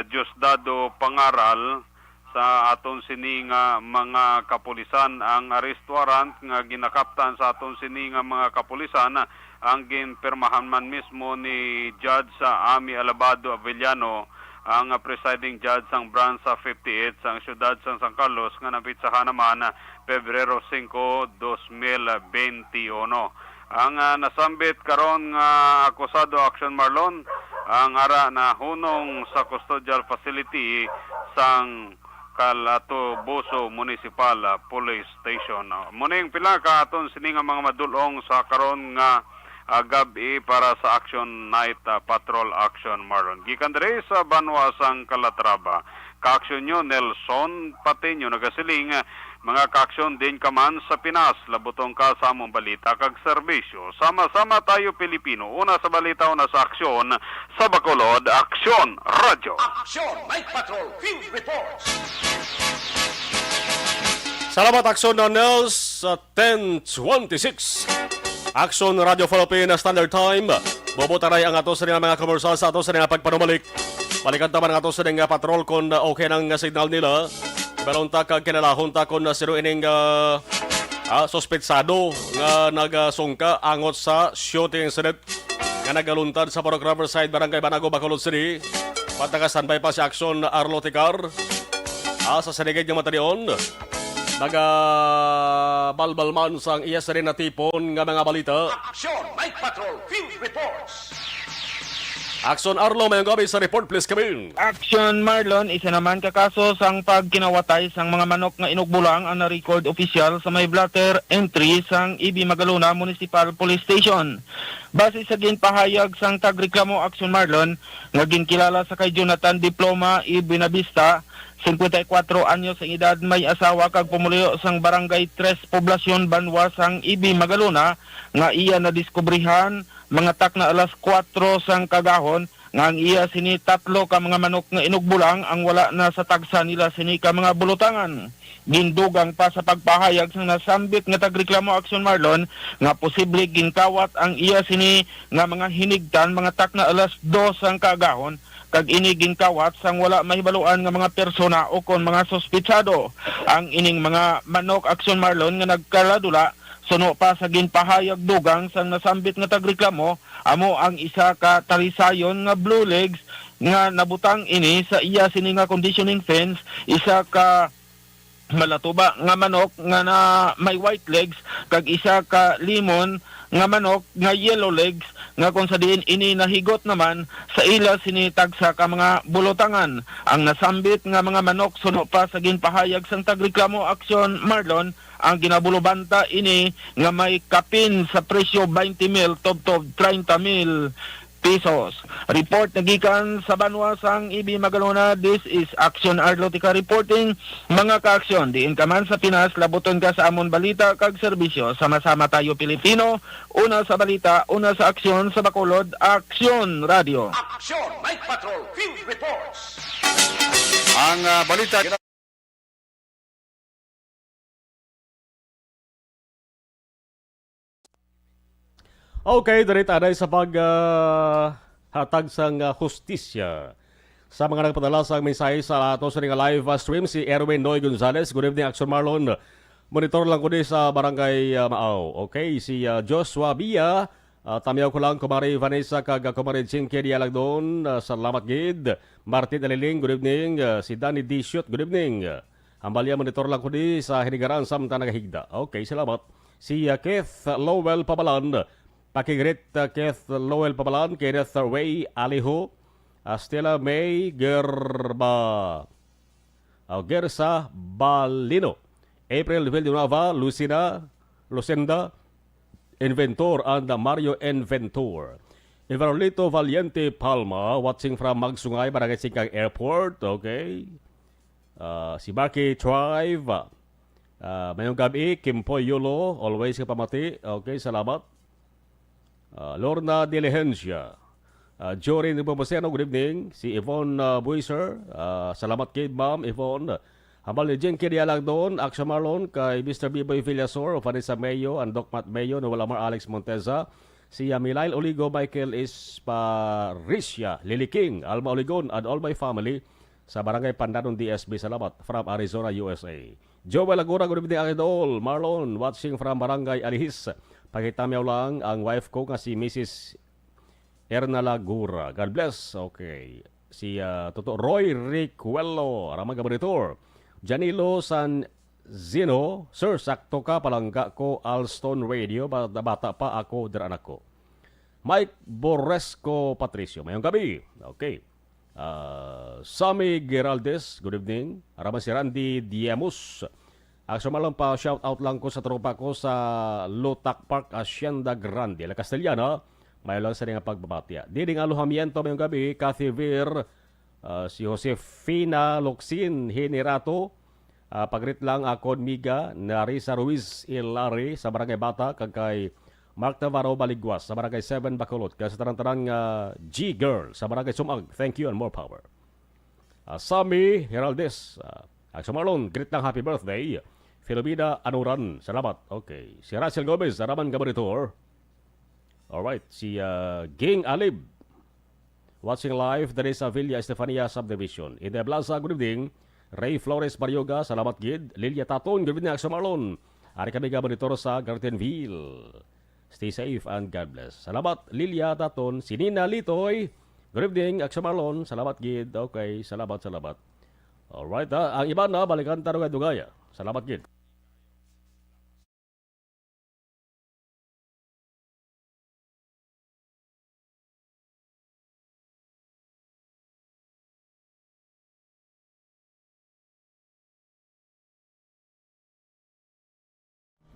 Diosdado Pangaral sa aton sini nga mga kapulisan. Ang arrest warrant nga ginakaptan sa aton sini nga mga kapulisan ang ginpirmahan man mismo ni Judge sa Ami Alabado Avellano, ang presiding judge sang branch sa 58 sang siyudad sa San Carlos nga napitsahan naman Pebrero 5, 2021. Ang nasambit karon nga akusado Action Marlon ang ara na hunong sa custodial facility sang Calato Boso Municipal Police Station. Muning pila ka aton sini nga mga madulong sa karon nga gabi para sa Action Night Patrol Action Marlon. Gikan diri sa Banwa sang Calatrava. Ka-action nyo Nelson Pateño nagasiling mga ka-action din kaman sa Pinas, labutong ka sa among balita kag serbisyo. Sama-sama tayo Pilipino. Una sa balita, una sa aksyon. Sa Bacolod, Aksyon Radio. Aksyon! Night Patrol Field Reports! Salamat Aksyon na Nels sa 10:26. Aksyon Radio Philippines Standard Time. Bubutaray ang ato sa mga komersal sa ato sa mga pagpanumalik. Balikan taman ang ato sa mga patrol kung okay ng signal nila. Meron ta kag kinalahon ta kung sino ining sospetsado nga nagasungka angot sa shooting incident nga nagaluntad sa Parok Riverside, Barangay Banago, Bacolod City. Patagasanbay pa si Aksyon Arlo Ticar. Sa sanigid ng matanion, nagabalbal man sang iya sa rin na tipon nga mga balita. Aksyon! Night Patrol Field Reports! Aksyon Arlo, mayong gabi sa report, please come in. Action Marlon, isa naman kakaso sang pagkinawatay sang mga manok nga inugbulang ang na-record official sa may blatter entry sang Ibi Magalona Municipal Police Station. Base sa ginpahayag sang tagreklamo Action Marlon, nga ginkilala sa kay Jonathan Diploma Ibinabista, 54 anyos ang edad, may asawa kag pumuliyo sang Barangay 3 Poblasyon Banwa sang Ibi Magalona, nga iya na diskubrihan mga tak na alas 4 sang kagahon nga ang iya sini tatlo ka mga manok nga inugbulang ang wala na sa tagsa nila sini ka mga bulutangan. Gindugang pa sa pagpahayag sang nasambit nga tagreklamo Action Marlon nga posible ginkawat ang iya sini nga mga hinigtan mga tak na alas 2 sang kagahon kag ini ginkawat sang wala mahibaluan nga mga persona o kon mga sospitsado. Ang ining mga manok Action Marlon nga nagkaladula suno pa sa ginpahayag dugang sang nasambit nga tagreklamo, amo ang isa ka talisayon nga blue legs nga nabutang ini sa iya sini nga conditioning fence, isa ka malatuba nga manok nga na may white legs kag isa ka limon nga manok nga yellow legs nga kung sa diin ini nahigot naman sa ila sinitag sa ka mga bulutangan. Ang nasambit nga mga manok suno pa sa ginpahayag sang tagreklamo Action Marlon, ang ginabulubanta ini nga may kapin sa presyo 20,000 tubtob 30,000 pesos. Report nagikan sa Banwa sang Ibi Magalona. This is Action Arlotica reporting. Mga ka-aksyon, diin ka man sa Pinas, labuton ka sa amon balita kag serbisyo. Sama-sama tayo Pilipino. Una sa balita, una sa aksyon sa Bacolod, Aksyon Radio. Aksyon! Night Patrol Field Reports! Ang balita... Okay, dali tayo sa paghatag sang hustisya. Sa mga nagpadala sa mensahe sa ato sa live stream, si Erwin Noy Gonzalez. Good evening, Action Marlon. Monitor lang ko din sa Barangay Maaw. Okay, si Joshua Bia. Tamiyaw ko lang, Kumari Vanessa, kag Kumari Chinke Dialag doon. Salamat, Gid. Martin Aliling, good evening. Si Danny D. Shoot, good evening. Ambalya, monitor lang ko din sa Hinigaran, Samta Nagahigda. Okay, salamat. Si Keith Lowell Pabalan. Pakigrit Keith Lowell Pabalan, Kenneth Way Aliho, Stella May Gersa Balino, April Villanueva, Lucenda Inventor and Mario Inventor. Everolito Valiente Palma, watching from Magsungay, Barangay Singkang Airport. Okay. Si Marky Tribe. Mayong gabi, Kimpo Yulo, always kapamati. Okay, salamat. Lorna Diligencia, Jorin Bumoseno, good evening. Si Yvonne Buiser, salamat kay Ma'am Yvonne. Hambal ni Jen Kirialang doon, Action Marlon, kay Mr. Biboy Villasor, Vanessa Mayo, and Doc Matt Mayo, Nawala Mar Alex Monteza, Si Milail Oligo, Michael Esparicia, Lily King, Alma Oligon, and all my family sa Barangay Pandanon DSB. Salamat from Arizona, USA. Joel Lagura, good evening, Idol. Marlon, watching from Barangay Alihis. Pakitamiyaw lang ang wife ko nga si Mrs. Erna Lagura. God bless. Okay. Si Roy Ricuello, Ramang Gabaritor. Janilo San Zino, Sir, sakto ka, palangga ko Alston Radio, bata pa ako, anak ko. Mike Boresco Patricio, mayong gabi. Okay. Sammy Geraldes, good evening. Araman si Randy Diamus. Aksyon malang pa, shout out lang ko sa tropa ko sa Lotac Park, Hacienda Grande, La Castellana. May lang sa nga pagbabatya. Diding aluhamiento mayong gabi, Cathy Vir, si Josefina Loxin Henerato, pagrit lang akon miga na Risa Ruiz Ilari sa Barangay Bata kag kay Mark Navarro Baligwas sa Barangay 7 Bacolod kag sa tarang-tarang G-Girl sa Barangay Sumag. Thank you and more power. Sammy Heraldes, Marlon, greet lang happy birthday. Filomena Anuran, salamat. Okay. Si Rachel Gomez, Araman Gabaritor. Alright. Si Ging Alib, watching live dari sa Villa Estefania Subdivision. Ida Blaza, good evening. Ray Flores Baryoga, salamat gid. Lilia Taton, good evening, Aksyon Marlon. Ari kami gabanitor sa Gardenville. Stay safe and God bless. Salamat, Lilia Taton. Si Nina Litoy, good evening, Aksyon Marlon. Salamat gid. Okay, salamat. Alright, ang iba na, balikan tarong dugaya. Salamat gid.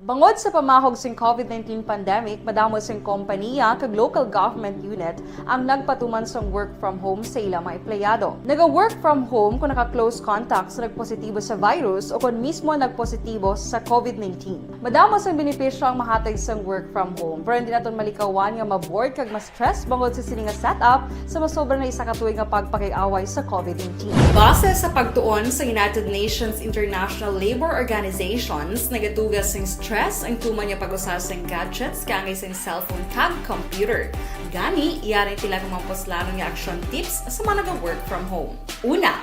Bangod sa pamahog sing COVID-19 pandemic, madamo sing kompanya kag local government unit ang nagpatuman sang work from home sa ilang mga empleyado. Naga-work from home kung naka-close contact sa nagpositibo sa virus o kung mismo nagpositibo sa COVID-19. Madamo sang benepisyo ang mahatag sang work from home, pero hindi naton malikawan nga ma-bored kag ma-stress bangod sa sini nga setup sa masobra na isa ka tuig nga pagpakiaway sa COVID-19. Base sa pagtuon sa United Nations International Labour Organizations, nagatugas sing stress ang tuman niya pag-usas ng gadgets kangay sa cellphone kag computer. Gani, iyaring tila ng mga poslano nga action tips sa mga nag-work from home. Una,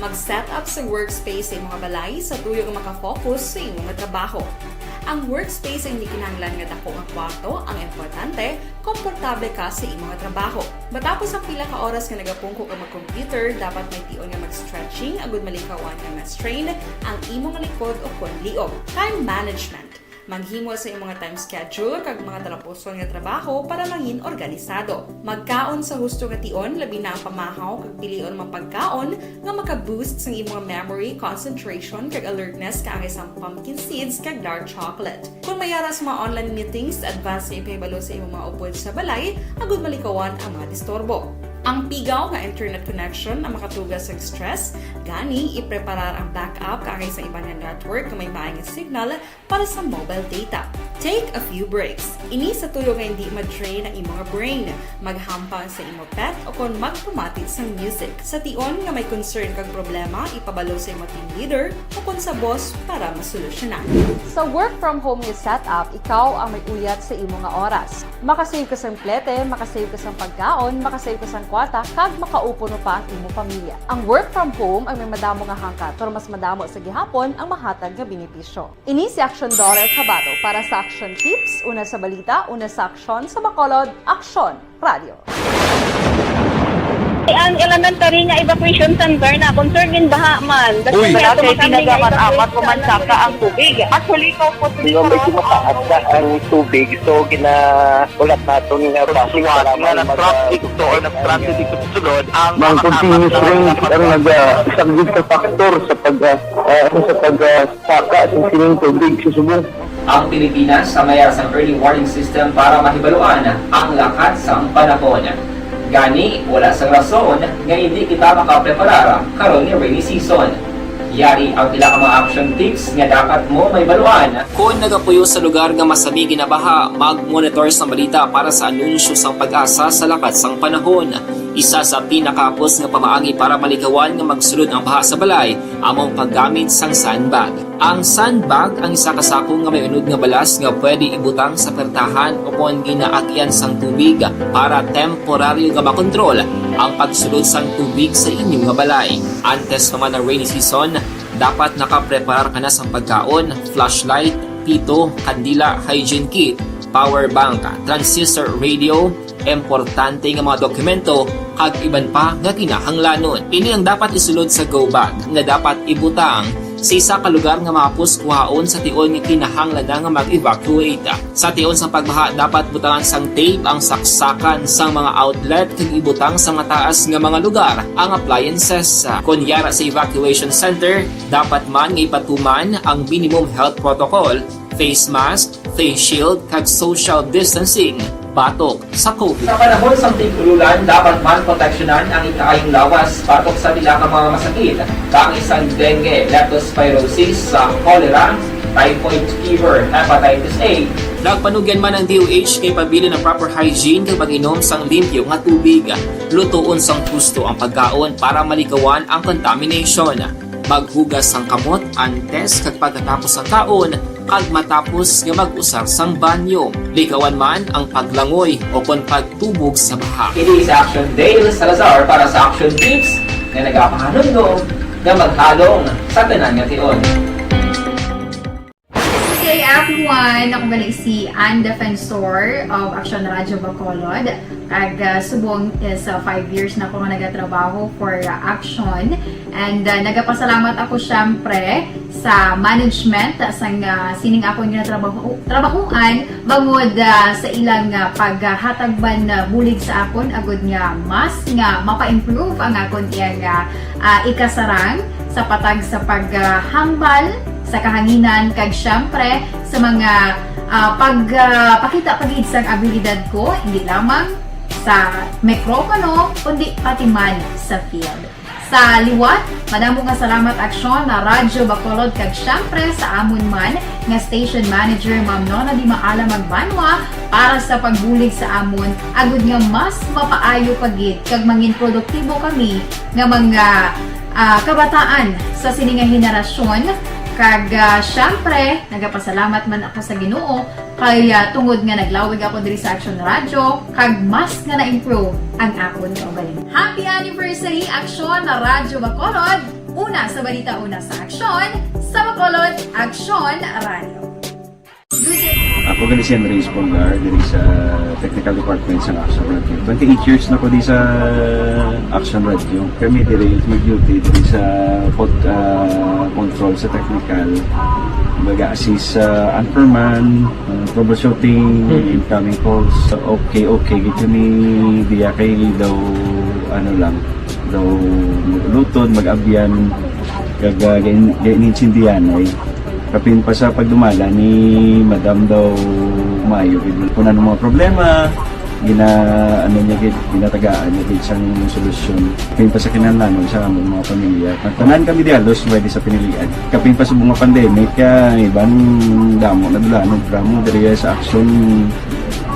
mag-set up sa workspace sa mga balay sa tuyo nga makafocus sa imong trabaho. Ang workspace ay hindi kinahanglan nga dako nga kwarto, ang importante, komportable ka sa imong trabaho. Matapos ang pila ka oras nga nagapungko ka mag-computer, dapat may tion nga mag-stretching agud malikawan nga ma-strain ang imong likod o konliog. Time management. Maghimo sa imong time schedule kag mga talapuson nga trabaho para mangin organisado. Magkaon sa husto nga tion, labi na ang pamahaw kag pilion mang pagkaon nga maka-boost sa imong memory, concentration kag alertness kaangay sa pumpkin seeds kag dark chocolate. Kung mayaras mga online meetings, advance na ipahibalo sa imong mga upod sa balay, agud malikawan ang mga disturbo. Ang pigaw nga internet connection ang makatugas sa stress, gani ipreparar ang backup kaangay sa ibang network na may maayong signal para sa mobile data. Take a few breaks. Ini sa tuyo nga hindi ma-drain ang imong brain, maghampang sa imong pet o kung magpumatid sa music. Sa tion nga may concern kag problema, ipabalo sa imong team leader o kung sa boss para masolusyonan. Sa work from home nga setup, ikaw ang may uyat sa imong nga oras. Makasave ka sa plete, makasave ka sa pagkaon, makasave ka sa kwarta, kag makaupo no pa ang imong pamilya. Ang work from home ay may madamo nga hangkat, pero mas madamo sa gihapon ang mahatag nga benepisyo. Ini si Action Dollar Cabato para sa Action Tips, una sa balita, una sa aksyon sa Bacolod, Aksyon Radio. Ang elementary nga evacuation center na concern in baha man. Uy, kaya tinagamat-amat kumansaka ang tubig. Actually, ikaw po may kumataas na ang tubig. So, ulat natin nga pasiwala nga nag-traffic to or nag-traffic dito sunod. Ang continuous ring ang nag-isang sa factor sa pag-saka sa sining tubig sa subong. Ang Pilipinas sa mayroon sa early warning system para mahibaluan ang lakas sa panahon. Gani, wala sa rason nga hindi kita makapreparar karon ni rainy season. Yari ang pila ka mga action tips nga dapat mo may baluan. Kung nagapuyo sa lugar nga masabi ginabaha, mag-monitor sa balita para sa anunsyo sang pag-asa sa lakas sang panahon. Isa sa pinakapos nga pamaagi para malikawan nga magsulod ang baha sa balay among paggamit sang sandbag. Ang sandbag ang isa ka sako nga may unod nga balas nga pwede ibutang sa pertahan upon ginaagyan sang tubig para temporaryo nga makontrol ang pagsulod sang tubig sa inyong nga balay. Antes naman ng rainy season, dapat nakapreparar ka na sang pagkaon, flashlight, pito, kandila, hygiene kit, power bank, transistor radio, importante nga mga dokumento kag iban pa nga kinahanglanon. Ini ang dapat isulod sa go bag nga dapat ibutang sa isa ka lugar nga mapus kuhaon sa tion nga kinahanglan nga mag-evacuate. Sa tion sa pagbaha dapat butangan sang tape ang saksakan sang mga outlet kag ibutang sa mataas nga mga lugar ang appliances. Kunyara sa evacuation center, dapat man nga ipatuman ang minimum health protocol, face mask, face shield kag social distancing batok sa COVID. Sa panahon sa tig-ululan, dapat man proteksyonan ang ikaayong lawas batok sa nila ka mga masakit. Kang isang dengue, leptospirosis, cholera, typhoid fever, hepatitis A. Nagpanugyan man ang DOH kay pabili ng proper hygiene kay pag-inom sang limpyo nga tubig. Lutuon sang gusto ang pagkaon para malikawan ang contamination. Maghugas sang kamot antes kag pagkatapos ang kaon kag matapos nga mag-usar sang banyo. Likawan man ang paglangoy o kon pagtubog sa baha. It is Action Dale Salazar para sa Action Tips na nagapahanundong nga maghalong sa tanan nga tion. Hey everyone! Ako gali si Ann Defensor of Action Radio Bacolod. Kag subong is 5 years na ako nga nagatrabaho for Action. And nagapasalamat ako syempre sa management sang sining ako nga trabahuan bangod sa ilang paghatagban bulig sa akon agud nga mas nga mapa-improve ang akon iyang ikasarang sa patag sa paghambal sa kahanginan kag syempre sa mga pagpakita pagid sang abilidad ko hindi lamang sa mikropono kundi pati man sa field. Sa liwat, madamo nga salamat Aksyon na Radyo Bacolod kag syempre sa amon man nga station manager Ma'am Nona Di Maala Magbanwa para sa pagbulig sa amon agud nga mas mapaayo pagid kag mangin produktibo kami nga mga kabataan sa sining nga henerasyon. Kag syempre, nagapasalamat man ako sa Ginoo kay tungod nga naglawig ako diri sa Action Radio kag mas nga na-improve ang akon kaugalingon. Happy anniversary Action na Radyo Bacolod! Una sa balita, una sa Action, sa Bacolod, Action Radio. Ako gali si Henry Espolgar diri sa Technical Department sa Action Radio. 28 years na ko di sa Action Radio. Kami diri mag-duty diri sa control sa technical. Mag-assist sa anchorman, troubleshooting, incoming calls. Okay, gito ni diya kay daw lutod, mag-abyan, kag ganinsindihan ay kapin pa sa pagdumala ni Madam daw Mayo kung ano mga problema ginatagaan niya siyang solusyon kapin pa sa kinahanglan sa among mga pamilya tanan kami dialos pwede sa pinilian kapin pa sa mga pandemic ibang damo na dulanon pramo diri sa Action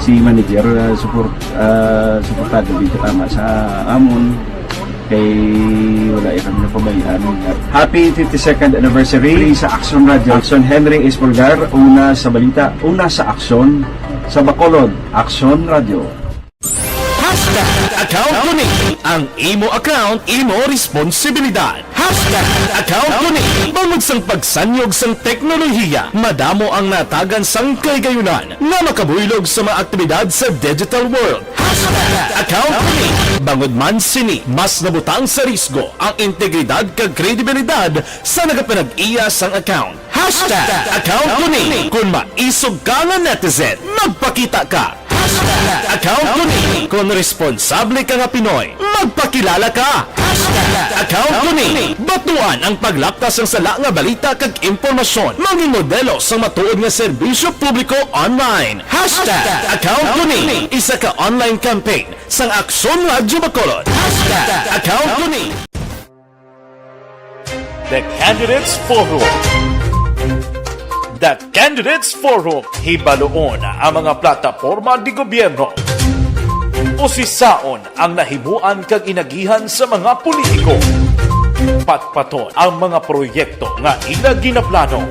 si manager suportado dito tama sa amon kay wala kami napabayaan. Happy 52nd anniversary sa Action Radio. Action Henry Espolgar, una sa balita, una sa Action, sa Bacolod, Action Radio. Account ko ni ang imo account, imo responsibilidad. Account ko ni bangod sang pagsanyog sang teknolohiya, madamo ang natagan sang kaygayunan na makabuylog sa mga aktibidad sa digital world. Account ko ni bangod man sini mas nabutang sa risgo ang integridad kag kredibilidad sa nagapanag-iya sang account. Account ko ni kung maisog ka nga netizen, magpakita ka. Account ko ni kung responsable ka nga Pinoy, magpakilala ka. Account ko ni batuan ang paglaptas ng sala nga balita kag impormasyon, manging modelo sa matuod nga serbisyo publiko online. Account ko ni isa ka online campaign sang Aksyon Radio Bacolod. Account ko ni The Candidates Forum. The Candidates Forum, hibaloon ang mga plataporma di gobyerno. O si Saon ang nahimuan kag inagihan sa mga politiko? Patpaton ang mga proyekto nga ila ginaplano.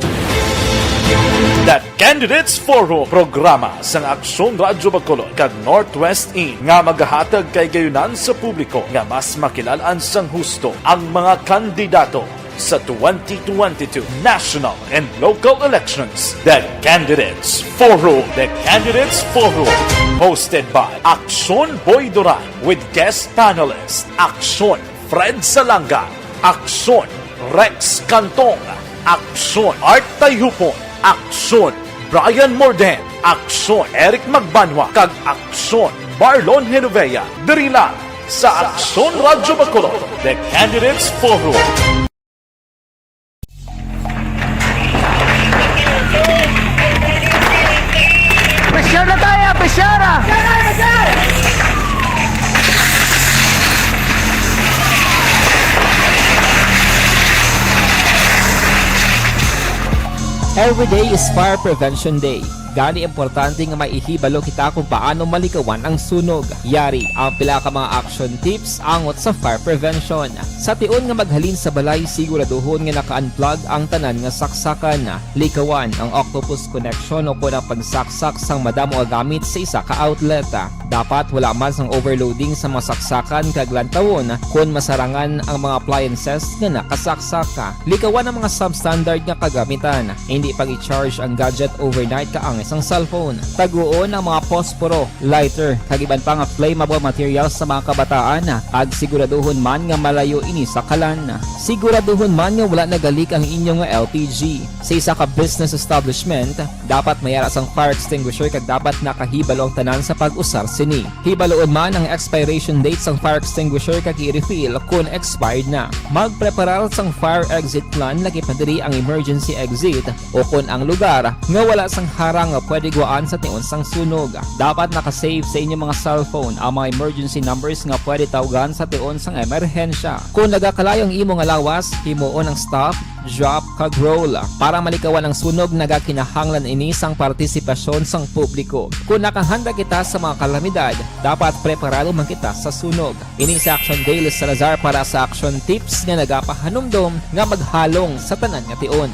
The Candidates Forum programa sang Aksyon Radyo Bacolod kag Northwest In nga magahatag kay gayunan sa publiko nga mas makilalaan sang husto ang mga kandidato sa 2022 national and local elections. The Candidates Forum. The Candidates Forum. Hosted by Aksyon Boy Duran with guest panelist Aksyon Fred Salanga, Aksyon Rex Cantong, Aksyon Art Tayhupon, Aksyon Brian Morden, Aksyon Eric Magbanwa, kag Aksyon Marlon Genovea. Diri lang sa Aksyon Radyo Bacolod. The Candidates Forum. Pressure na tayo! Pressure! Every day is Fire Prevention Day. Gani importante nga maihibalo kita kung paano malikawan ang sunog. Yari ang pila ka mga action tips angot sa fire prevention. Sa tion nga maghalin sa balay, siguraduhon nga naka-unplug ang tanan nga saksakan. Likawan ang octopus connection o kung ang pagsaksak sang madamo nga gamit sa isa ka outlet. Dapat wala man sang overloading sa mga saksakan kag lantawon kung masarangan ang mga appliances nga nakasaksaka. Likawan ang mga substandard nga kagamitan. Hindi pag i-charge ang gadget overnight kaang isang cellphone. Taguon ang mga posporo, lighter, kag iban pa nga flammable materials sa mga kabataan. Ag siguraduhon man nga malayo ini sa kalan. Siguraduhon man nga wala nagalik ang inyong LPG. Sa isa ka business establishment, dapat mayara sang fire extinguisher kag dapat nakahibalo ang tanan sa pag-usar sini. Hibaloon man ang expiration date sang fire extinguisher kag i-refill kung expired na. Magpreparar sang fire exit plan lagi pa diri ang emergency exit o kung ang lugar nga wala sang harang nga pwede guaan sa tion sang sunog. Dapat nakasave sa inyong mga cellphone ang mga emergency numbers nga pwede tawagan sa tion sang emerhensya. Kung nagakalayong imong alawas, himuon ang stop, drop, kag roll. Para malikawan ang sunog, nagakinahanglan ini sang partisipasyon sang publiko. Kung nakahanda kita sa mga kalamidad, dapat preparado man kita sa sunog. Ini sa Action Daily Salazar para sa action tips nga nagapahanumdom nga maghalong sa tanan nga tion.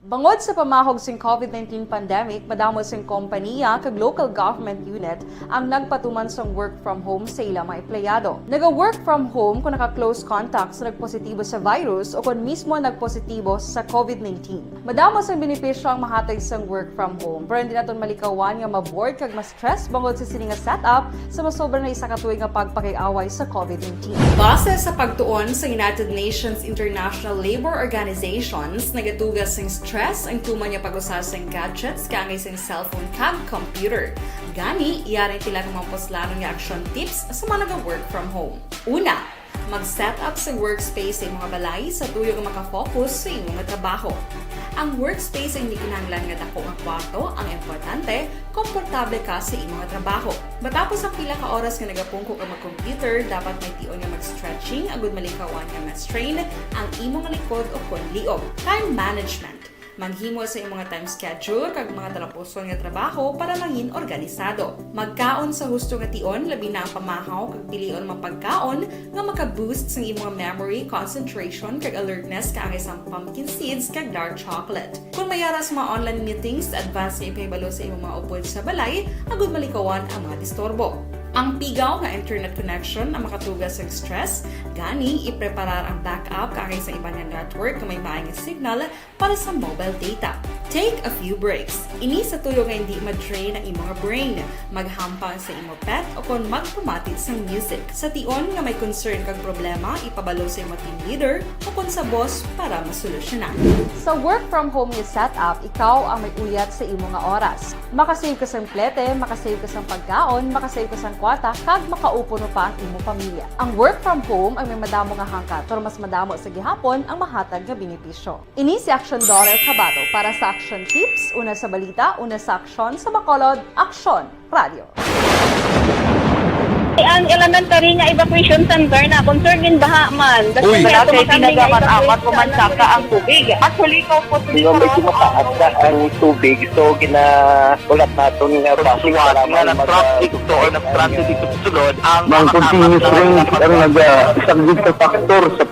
Bangod sa pamahog sing COVID-19 pandemic, madamo sing kompanya kag local government unit ang nagpatuman sang work from home sa ilang mga empleyado. Naga-work from home kung naka-close contact sa nagpositibo sa virus o kung mismo nagpositibo sa COVID-19. Madamo sang benepisyo ang mahatag sang work from home, pero hindi naton malikawan nga ma-bored kag ma-stress bangod sa sini nga setup sa masobra na isa ka tuig nga pagpakiaway sa COVID-19. Base sa pagtuon sa United Nations International Labour Organizations, nagatugas sing stress ang tuman niya pag-usar sa gadgets kangay sa cellphone kag computer. Gani, iyarin tila ng mga poslano nga action tips sa mga nag-work from home. Una, mag-set up sa workspace sa mga balay sa tuyo nga makafocus sa inyong trabaho. Ang workspace ay hindi kinahanglan nga dako nga kwarto, ang importante, komportable ka sa inyong trabaho. Matapos ang pila ka oras nga nagapungko ka mag-computer, dapat may tion nga mag-stretching, agud malikawan nga ma-strain ang imong likod o konliog. Time management. Maghimo sa imong time schedule kag mga talapuson nga trabaho para mangin organisado. Magkaon sa husto nga tion, labi na ang pamahaw kag pilion mapagkaon nga maka-boost sa imong memory, concentration kag alertness kaangay sang pumpkin seeds kag dark chocolate. Kung mayara sa mga online meetings, advance nga ipahibalo sa imong mga upod sa balay, agud malikawan ang mga disturbo. Ang pigaw nga internet connection ang makatugas sa stress, gani ipreparar ang backup kaangay sa ibang network na may maayong signal para sa mobile data. Take a few breaks. Ini sa tuyo nga hindi ma-drain ang imong brain, maghampang sa imong pet o kung magpumatid sa music. Sa tion nga may concern kag problema, ipabalo sa imong team leader o kung sa boss para masolusyonan. Sa work from home nga setup, ikaw ang may uyat sa imong nga oras. Makasave ka sa plete, makasave ka sa pagkaon, makasave ka sa kwata, kag makaupo no pa ang imong pamilya. Ang work from home ay may madamo nga hangkat, pero mas madamo sa gihapon ang mahatag nga benepisyo. Ini si Action Daughter Kabato para sa action tips, una sa balita, una sa aksyon sa Bacolod, Aksyon Radio. Ang elementary nga evacuation center na concern in baha man. Uy. Kaya Kaya tumakami nga pinagamat-amat evacuation pumansaka ang tubig. Actually, ikaw po Hindi mo medyo mataas na ang tubig. So, ulat natin nga traffic para nga nag-traffic to or nag-traffic dito sulod. Ang continuous ring ang isang good factor sa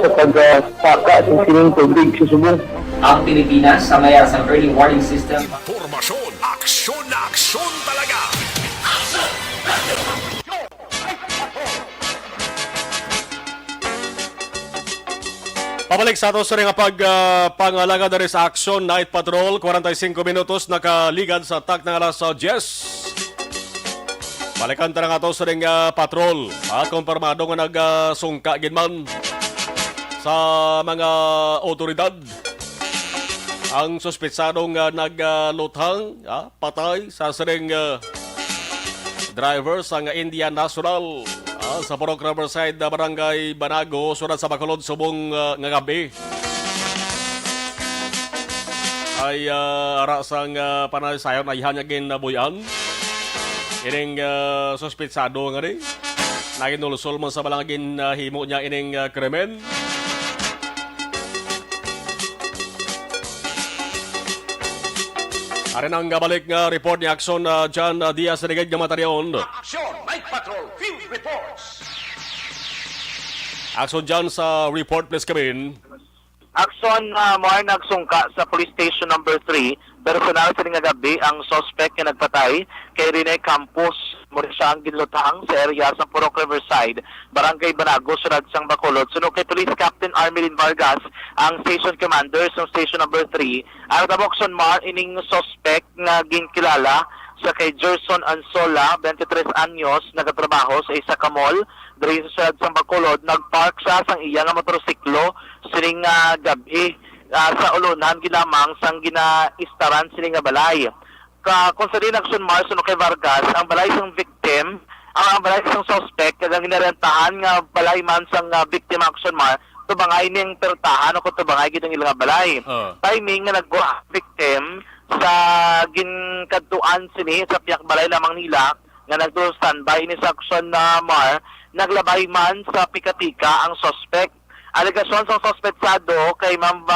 pagsaka at sining tubig sa subong. Ang Pilipinas sa mayas ng early warning system. Impormasyon, aksyon na aksyon talaga. Pabalik sa ato sa rin nga pangalaga na rin sa Action Night Patrol, 45 minutos nakaligad sa attack ng alas 10. Balikan ta nga ato sa rin patrol. Kumpirmado nga nagsungka ginman sa mga otoridad. Ang suspetsadong nagluthang, patay sa siring driver sa Indian National. Sa Purok Riverside, Barangay Banago, sunod sa Bacolod, subong nga gabi. Ay arasang panasayon ay hanyagin na buyan. Ining suspetsado nga rin. Naginulusol mo sa balangagin himo niya ining krimen. Arin ang balik nga report ni Action John Diaz Rigid nga Matarion. Aksyon, Night Patrol, Field Reports. Action John sa report, please come in. Action more nagsungka sa police station number 3 pero sa nga gabi ang suspect nga nagpatay kay Rene Campos muna siya ang ginlutang sa area sa Purok Riverside, Barangay Banago, sunod sang Bacolod. Sunod kay Police Captain Armelin Vargas, ang station commander sa station number 3. Ang tabokson mar ining suspect nga ginkilala sa kay Gerson Ansola, 23 anyos, nagatrabaho sa isa ka mall diri sa sang Bacolod. Nagpark siya sang iya nga motorsiklo sining gabi sa ulunan gilamang sang ginaistaran sining nga balay. Kung sa din action mars no kay Vargas, ang balay sang victim, ang balay sang suspect kagang ginarentahan nga balay man sang victim action mar, tubangay ning pertahan o kung tubangay gid ang ilang balay. Timing nga naggo victim sa ginkadtuan sini sa piyak balay lamang nila nga nagdo standby ni sa action na mar, naglabay man sa pikatika ang suspect. Alegasyon sa suspetsado kay Ma'am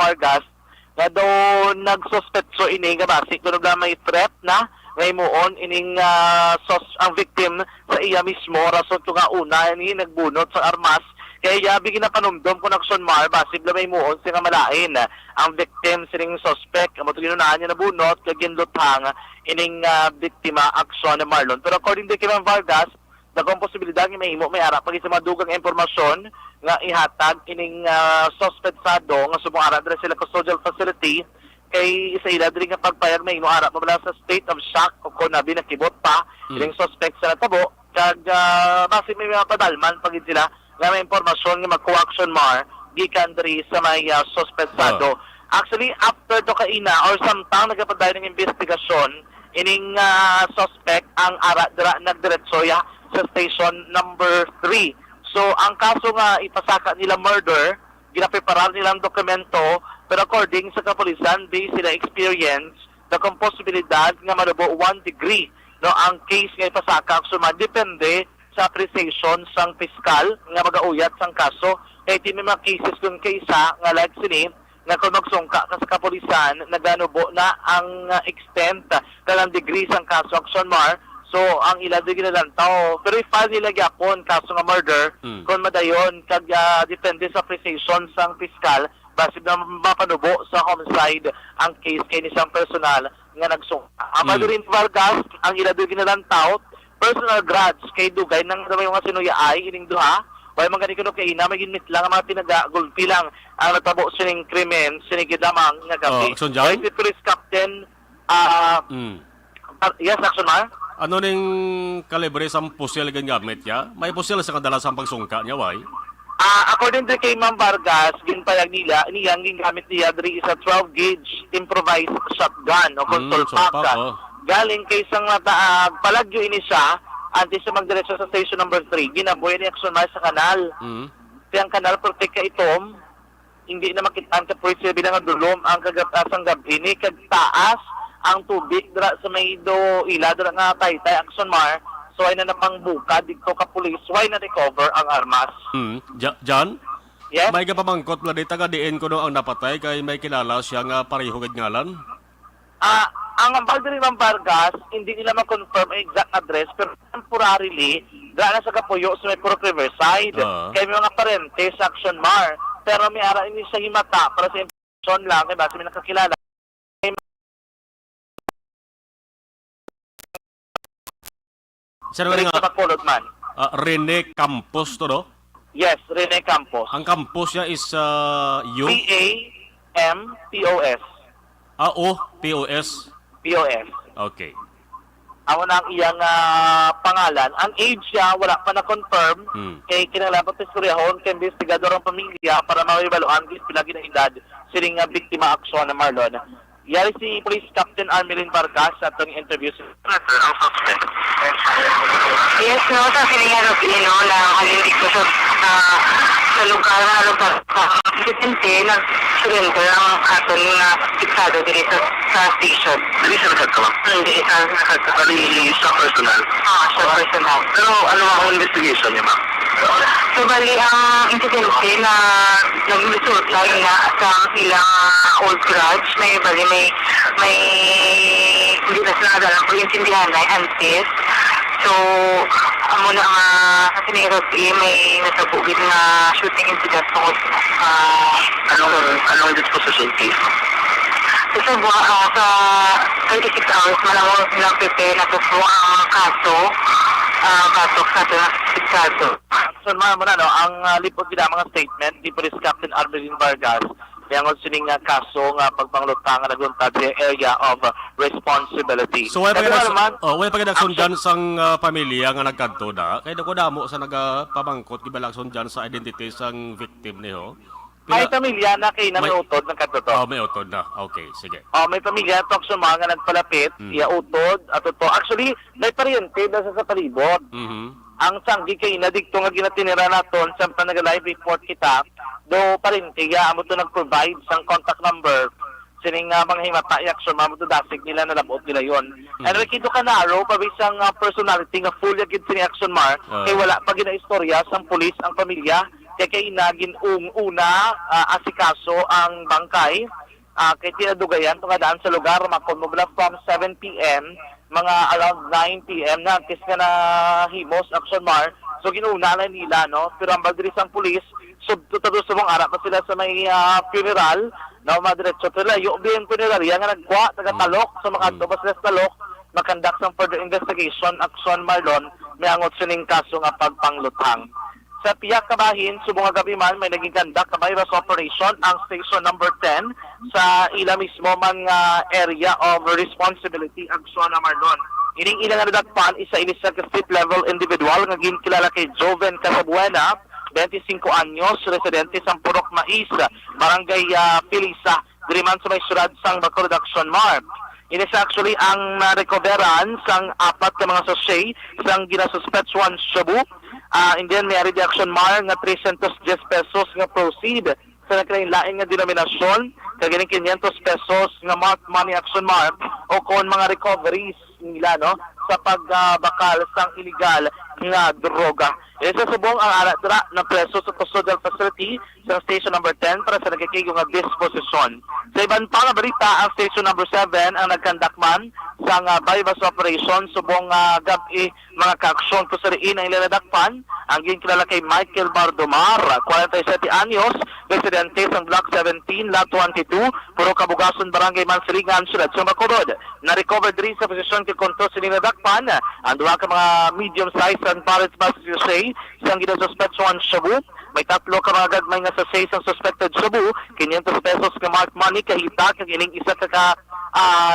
Vargas nga daw nagsuspetso ini nga basi kuno may threat na ngay muon ining ang victim sa iya mismo rason to nga una ni nagbunot sa armas kaya yabi ginapanumdom kun action mar basi may muon sa nga malain ang victim sining suspect amo ginunahan niya nabunot kay ginluthang ining biktima action ni Marlon. Pero according to kay Ma'am Vargas, dagong posibilidad nga mahimo may ara pag sa madugang impormasyon nga ihatag ining suspetsado nga subong ara diri sila custodial facility kay isa ila diri nga pagpayag mahimo ara mabala sa state of shock o kung nabi nakibot pa ining suspect sa natabo kag base may mga padalman pag sila nga may impormasyon nga mag-coaction mar gikan diri sa may suspetsado. Actually after to kaina or samtang nagapaday ng investigasyon ining suspect ang ara dira nagdiretsoya sa station number 3. So, ang kaso nga ipasaka nila murder, ginapreparar nilang dokumento, pero according sa kapulisan, based sila experience, the posibilidad nga malubo 1 degree. No, ang case nga ipasaka, so depende sa appreciation sang piskal nga magauyat sang kaso. Kaya di may mga cases kung kaysa nga like sini, nga kung magsungka ka sa kapulisan, naganubo na ang extent kalang degree sang kaso action mar. So, ang ilado ginalantaw. Pero i-file nila gyapon kaso nga murder, kung madayon, kag depende sa appreciation sang piskal, base na mapanubo sa homicide ang case kay nisang personal nga nagsungka. Rin Vargas, ang ilado ginalantaw, personal grudge kay Dugay nang may mga sinuyaay, ining duha, may mga ganito kay ina, may ginmit lang ang mga pinag-gulpi lang ang natabo sining krimen, sinigid lamang nga gabi. Kay Police Captain, yes, Action Mar? Ano ning kalibre sa pusil gan gamit niya? May pusil sa kadalasan pagsungka niya, why? According to kay Ma'am Vargas, ginpayag niyang gingamit niya diri isa 12 gauge improvised shotgun o console pack. Galing kay sang palagyo ini siya antes sa magdiretso sa station number 3, ginaboy ni action mar sa kanal. Kaya ang kanal protect ka itom hindi na makitaan ka pulis bilang dulom ang kagatasang gabi ni kagtaas ang tubig dira sa may do ila dira nga Taytay Action Mar. So ay na napangbuka dito ka pulis, why na recover ang armas. John? Yes? May kapamangkot pala dito ka diin ko no ang napatay kay may kilala siya nga pareho gid ngalan? Ang Valderiman Vargas, hindi nila ma-confirm ang exact address, pero temporarily, daan na sa Kapuyo sa may Purok Riverside. Kaya may mga parente sa Action Mar. Pero may ara ini sa himata para sa information lang, kaya base may nakakilala. Sino nga? Bacolod man. Rene Campos to no? Yes, Rene Campos. Ang Campos niya is U? P-A-M-P-O-S. P-O-S? P-O-S. Okay. Amo na ang iyang pangalan. Ang age niya, wala pa na-confirm. Kay kinalapat sa istoryahon, kay investigador ang pamilya para mawibaluan kung pilagi na edad siling biktima aksyon na Marlon. Yari si Police Captain Armelin Vargas sa itong interview sa ang suspect. Yes, no, sa siningan na halindig ko sa lugar sa Vicente, nag-surrender ang aton na piksado dito sa station. Hindi siya nakagkawa? Hindi siya nakagkawa. Hindi siya personal? Siya personal. Pero ano ang investigation niya, ma'am? So, bali, ang insidente na nag-result lang na sa ilang old garage, bali may hindi na sila nadalang po yung sindihan na antes. So, amo na nga sa sinirot may nasabugid na shooting incident tungkol Anong disposition case? So, sa 36 hours, malawag nilang prepare na to po ang kaso pasok sa ito na piksado. So, ang lipot gina mga statement ni Police Captain Armelin Vargas yang sining kaso nga pagpanglutang nga naguntad sa area of responsibility. So wala pa sundan sang pamilya nga nagkanto na kay dako damo sa nagapamangkot gibalak sundan sa identity sang victim niho. May pamilya na kay na may utod ng kanto to. May utod na. Okay, sige. May pamilya tok sa mga nagpalapit, iya utod at to. Actually, may pariente na sa palibot. Ang sanggi kay na dikto nga ginatinira naton sa nag-live report kita do pariente ya amo to nag-provide sang contact number sining mga himata action amo to dasig nila na labot nila yon. And kito ka naro pabisang personality nga full gid sini Action Mar kay wala pa ginaistorya sang pulis ang pamilya kay inagin una asikaso ang bangkay kay tinadugayan tunga daan sa lugar makonmobla from 7 p.m. mga around 9 p.m. na kis nga na himos Action Mar so ginuuna na nila no pero ang bagdiri sang pulis subtutado sa mong ara pa sila sa may funeral na madiretso sila yung funerarya nga nagwa taga Talok sa mga adto sa Talok makandak sang further investigation Action Marlon may angot sining kaso nga pagpanglutang. Sa Piyak Kabahin, subong gabi man, may naging kandak na virus operation ang station number 10 sa ila mismo man nga area of responsibility Action na Marlon. Ining ilang nadagpan, isa ini sa street level individual nga ginkilala kay Joven Casabuena, 25 anyos, residente sa Purok Mais, Barangay Pilisa, diriman sa may surad sang Bacolod Action Mar. Ini sa actually ang na-recoveran sang apat ka mga sachet sang ginasuspetsuan shabu. And then may Action Mar nga 310 pesos nga proceed sa nakalain-laing nga denominasyon kagaling 500 pesos nga marked money Action Mar o kon mga recoveries nila no sa pagbakal sang illegal nga droga. Sa subong ang arat na preso sa custodial facility sa station number 10 para sa nagkikigo nga disposisyon. Sa ibang pang balita, ang station number 7 ang nagkandakman sa bypass operation subong gabi mga kaaksyon ko sa riin ang ilanadakpan ang ginkilala kay Michael Bardomar, 47 anyos, residente sa Block 17, Lot 22, Puro Kabugason, Barangay Mansiligan, Sulat sa Bacolod. Na-recover din sa posisyon kay kontrol sa niladakpan ang duwa ka mga medium size and parents basis USA isang ginasuspetsuan shabu. May tatlo ka mga gagmay nga sa isang suspected shabu, 500 pesos ka marked money kahita kag ining isa ka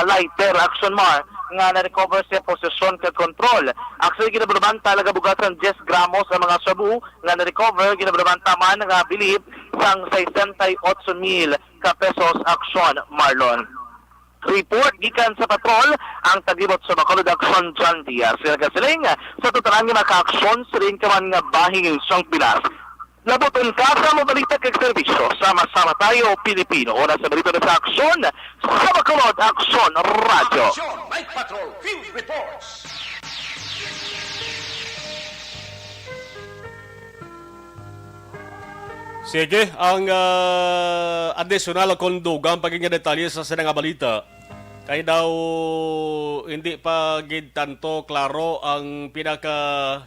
lighter Action Mar nga na-recover sa posisyon ka control. Actually, ginabrabanta lagabugatan 10 gramos ang mga shabu nga na-recover, ginabrabanta man nga bilib sang 68,000 ka pesos Action Marlon. Report gikan sa patrol ang tagibot sa Bacolod Action John Diaz. Sila kasiling sa tutarang nga maka-aksyon sa rin ka man nga bahing isang Pilas. Labuton ka sa mobalita kag serbisyo. Sama-sama tayo, Pilipino. Una sa balita na sa aksyon, sa Bacolod Aksyon Radio. Night Patrol Field Reports. Sige, ang additional kondugang pagiging detalye sa sinang balita. Kaya daw hindi pa gid tanto klaro ang pinaka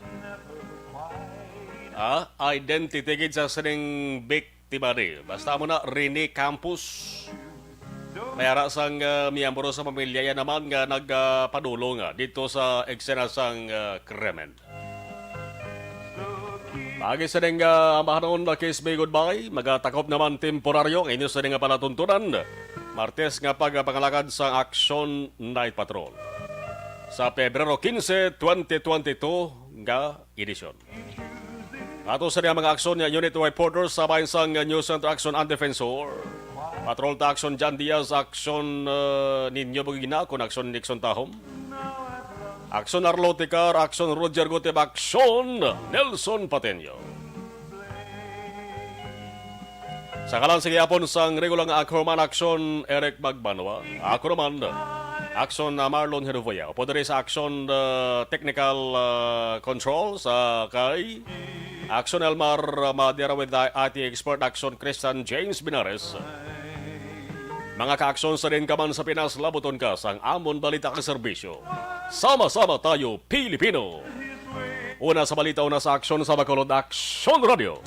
identity gid sa sinang biktima ni. Basta mo na Rene Campos. Mayara sang miyembro sa pamilya yan naman nga nagpadulong dito sa eksena sang krimen. Pagi sa ning amahanon na case may goodbye, magatakop naman temporaryo inyo sa ning palatuntunan. Martes nga pagpangalakad sa Action Night Patrol. Sa Pebrero 15, 2022 nga edisyon. Ato sa mga aksyon niya unit reporters sa bayan sang News Center Action and Defensor. Patrol ta Action Jan Diaz, Action Ninyo Bugina, kung Action Nixon Tahom. Aksyon Arloticar, Aksyon Roger Guteb, Aksyon Nelson Pateño. Sa kalan sa giyapon sang regulang Acroman Aksyon Eric Magbanwa, Acroman Aksyon Marlon Herovoya. Upo diri sa Aksyon Technical Control sa kay Aksyon Elmar Madera with IT Expert Aksyon Christian James Binares. Mga kaaksyon sa rin ka man sa Pinas, labuton ka sang amon balita ka serbisyo. Sama-sama tayo, Pilipino! Una sa balita, una sa aksyon sa Bacolod Aksyon Radio.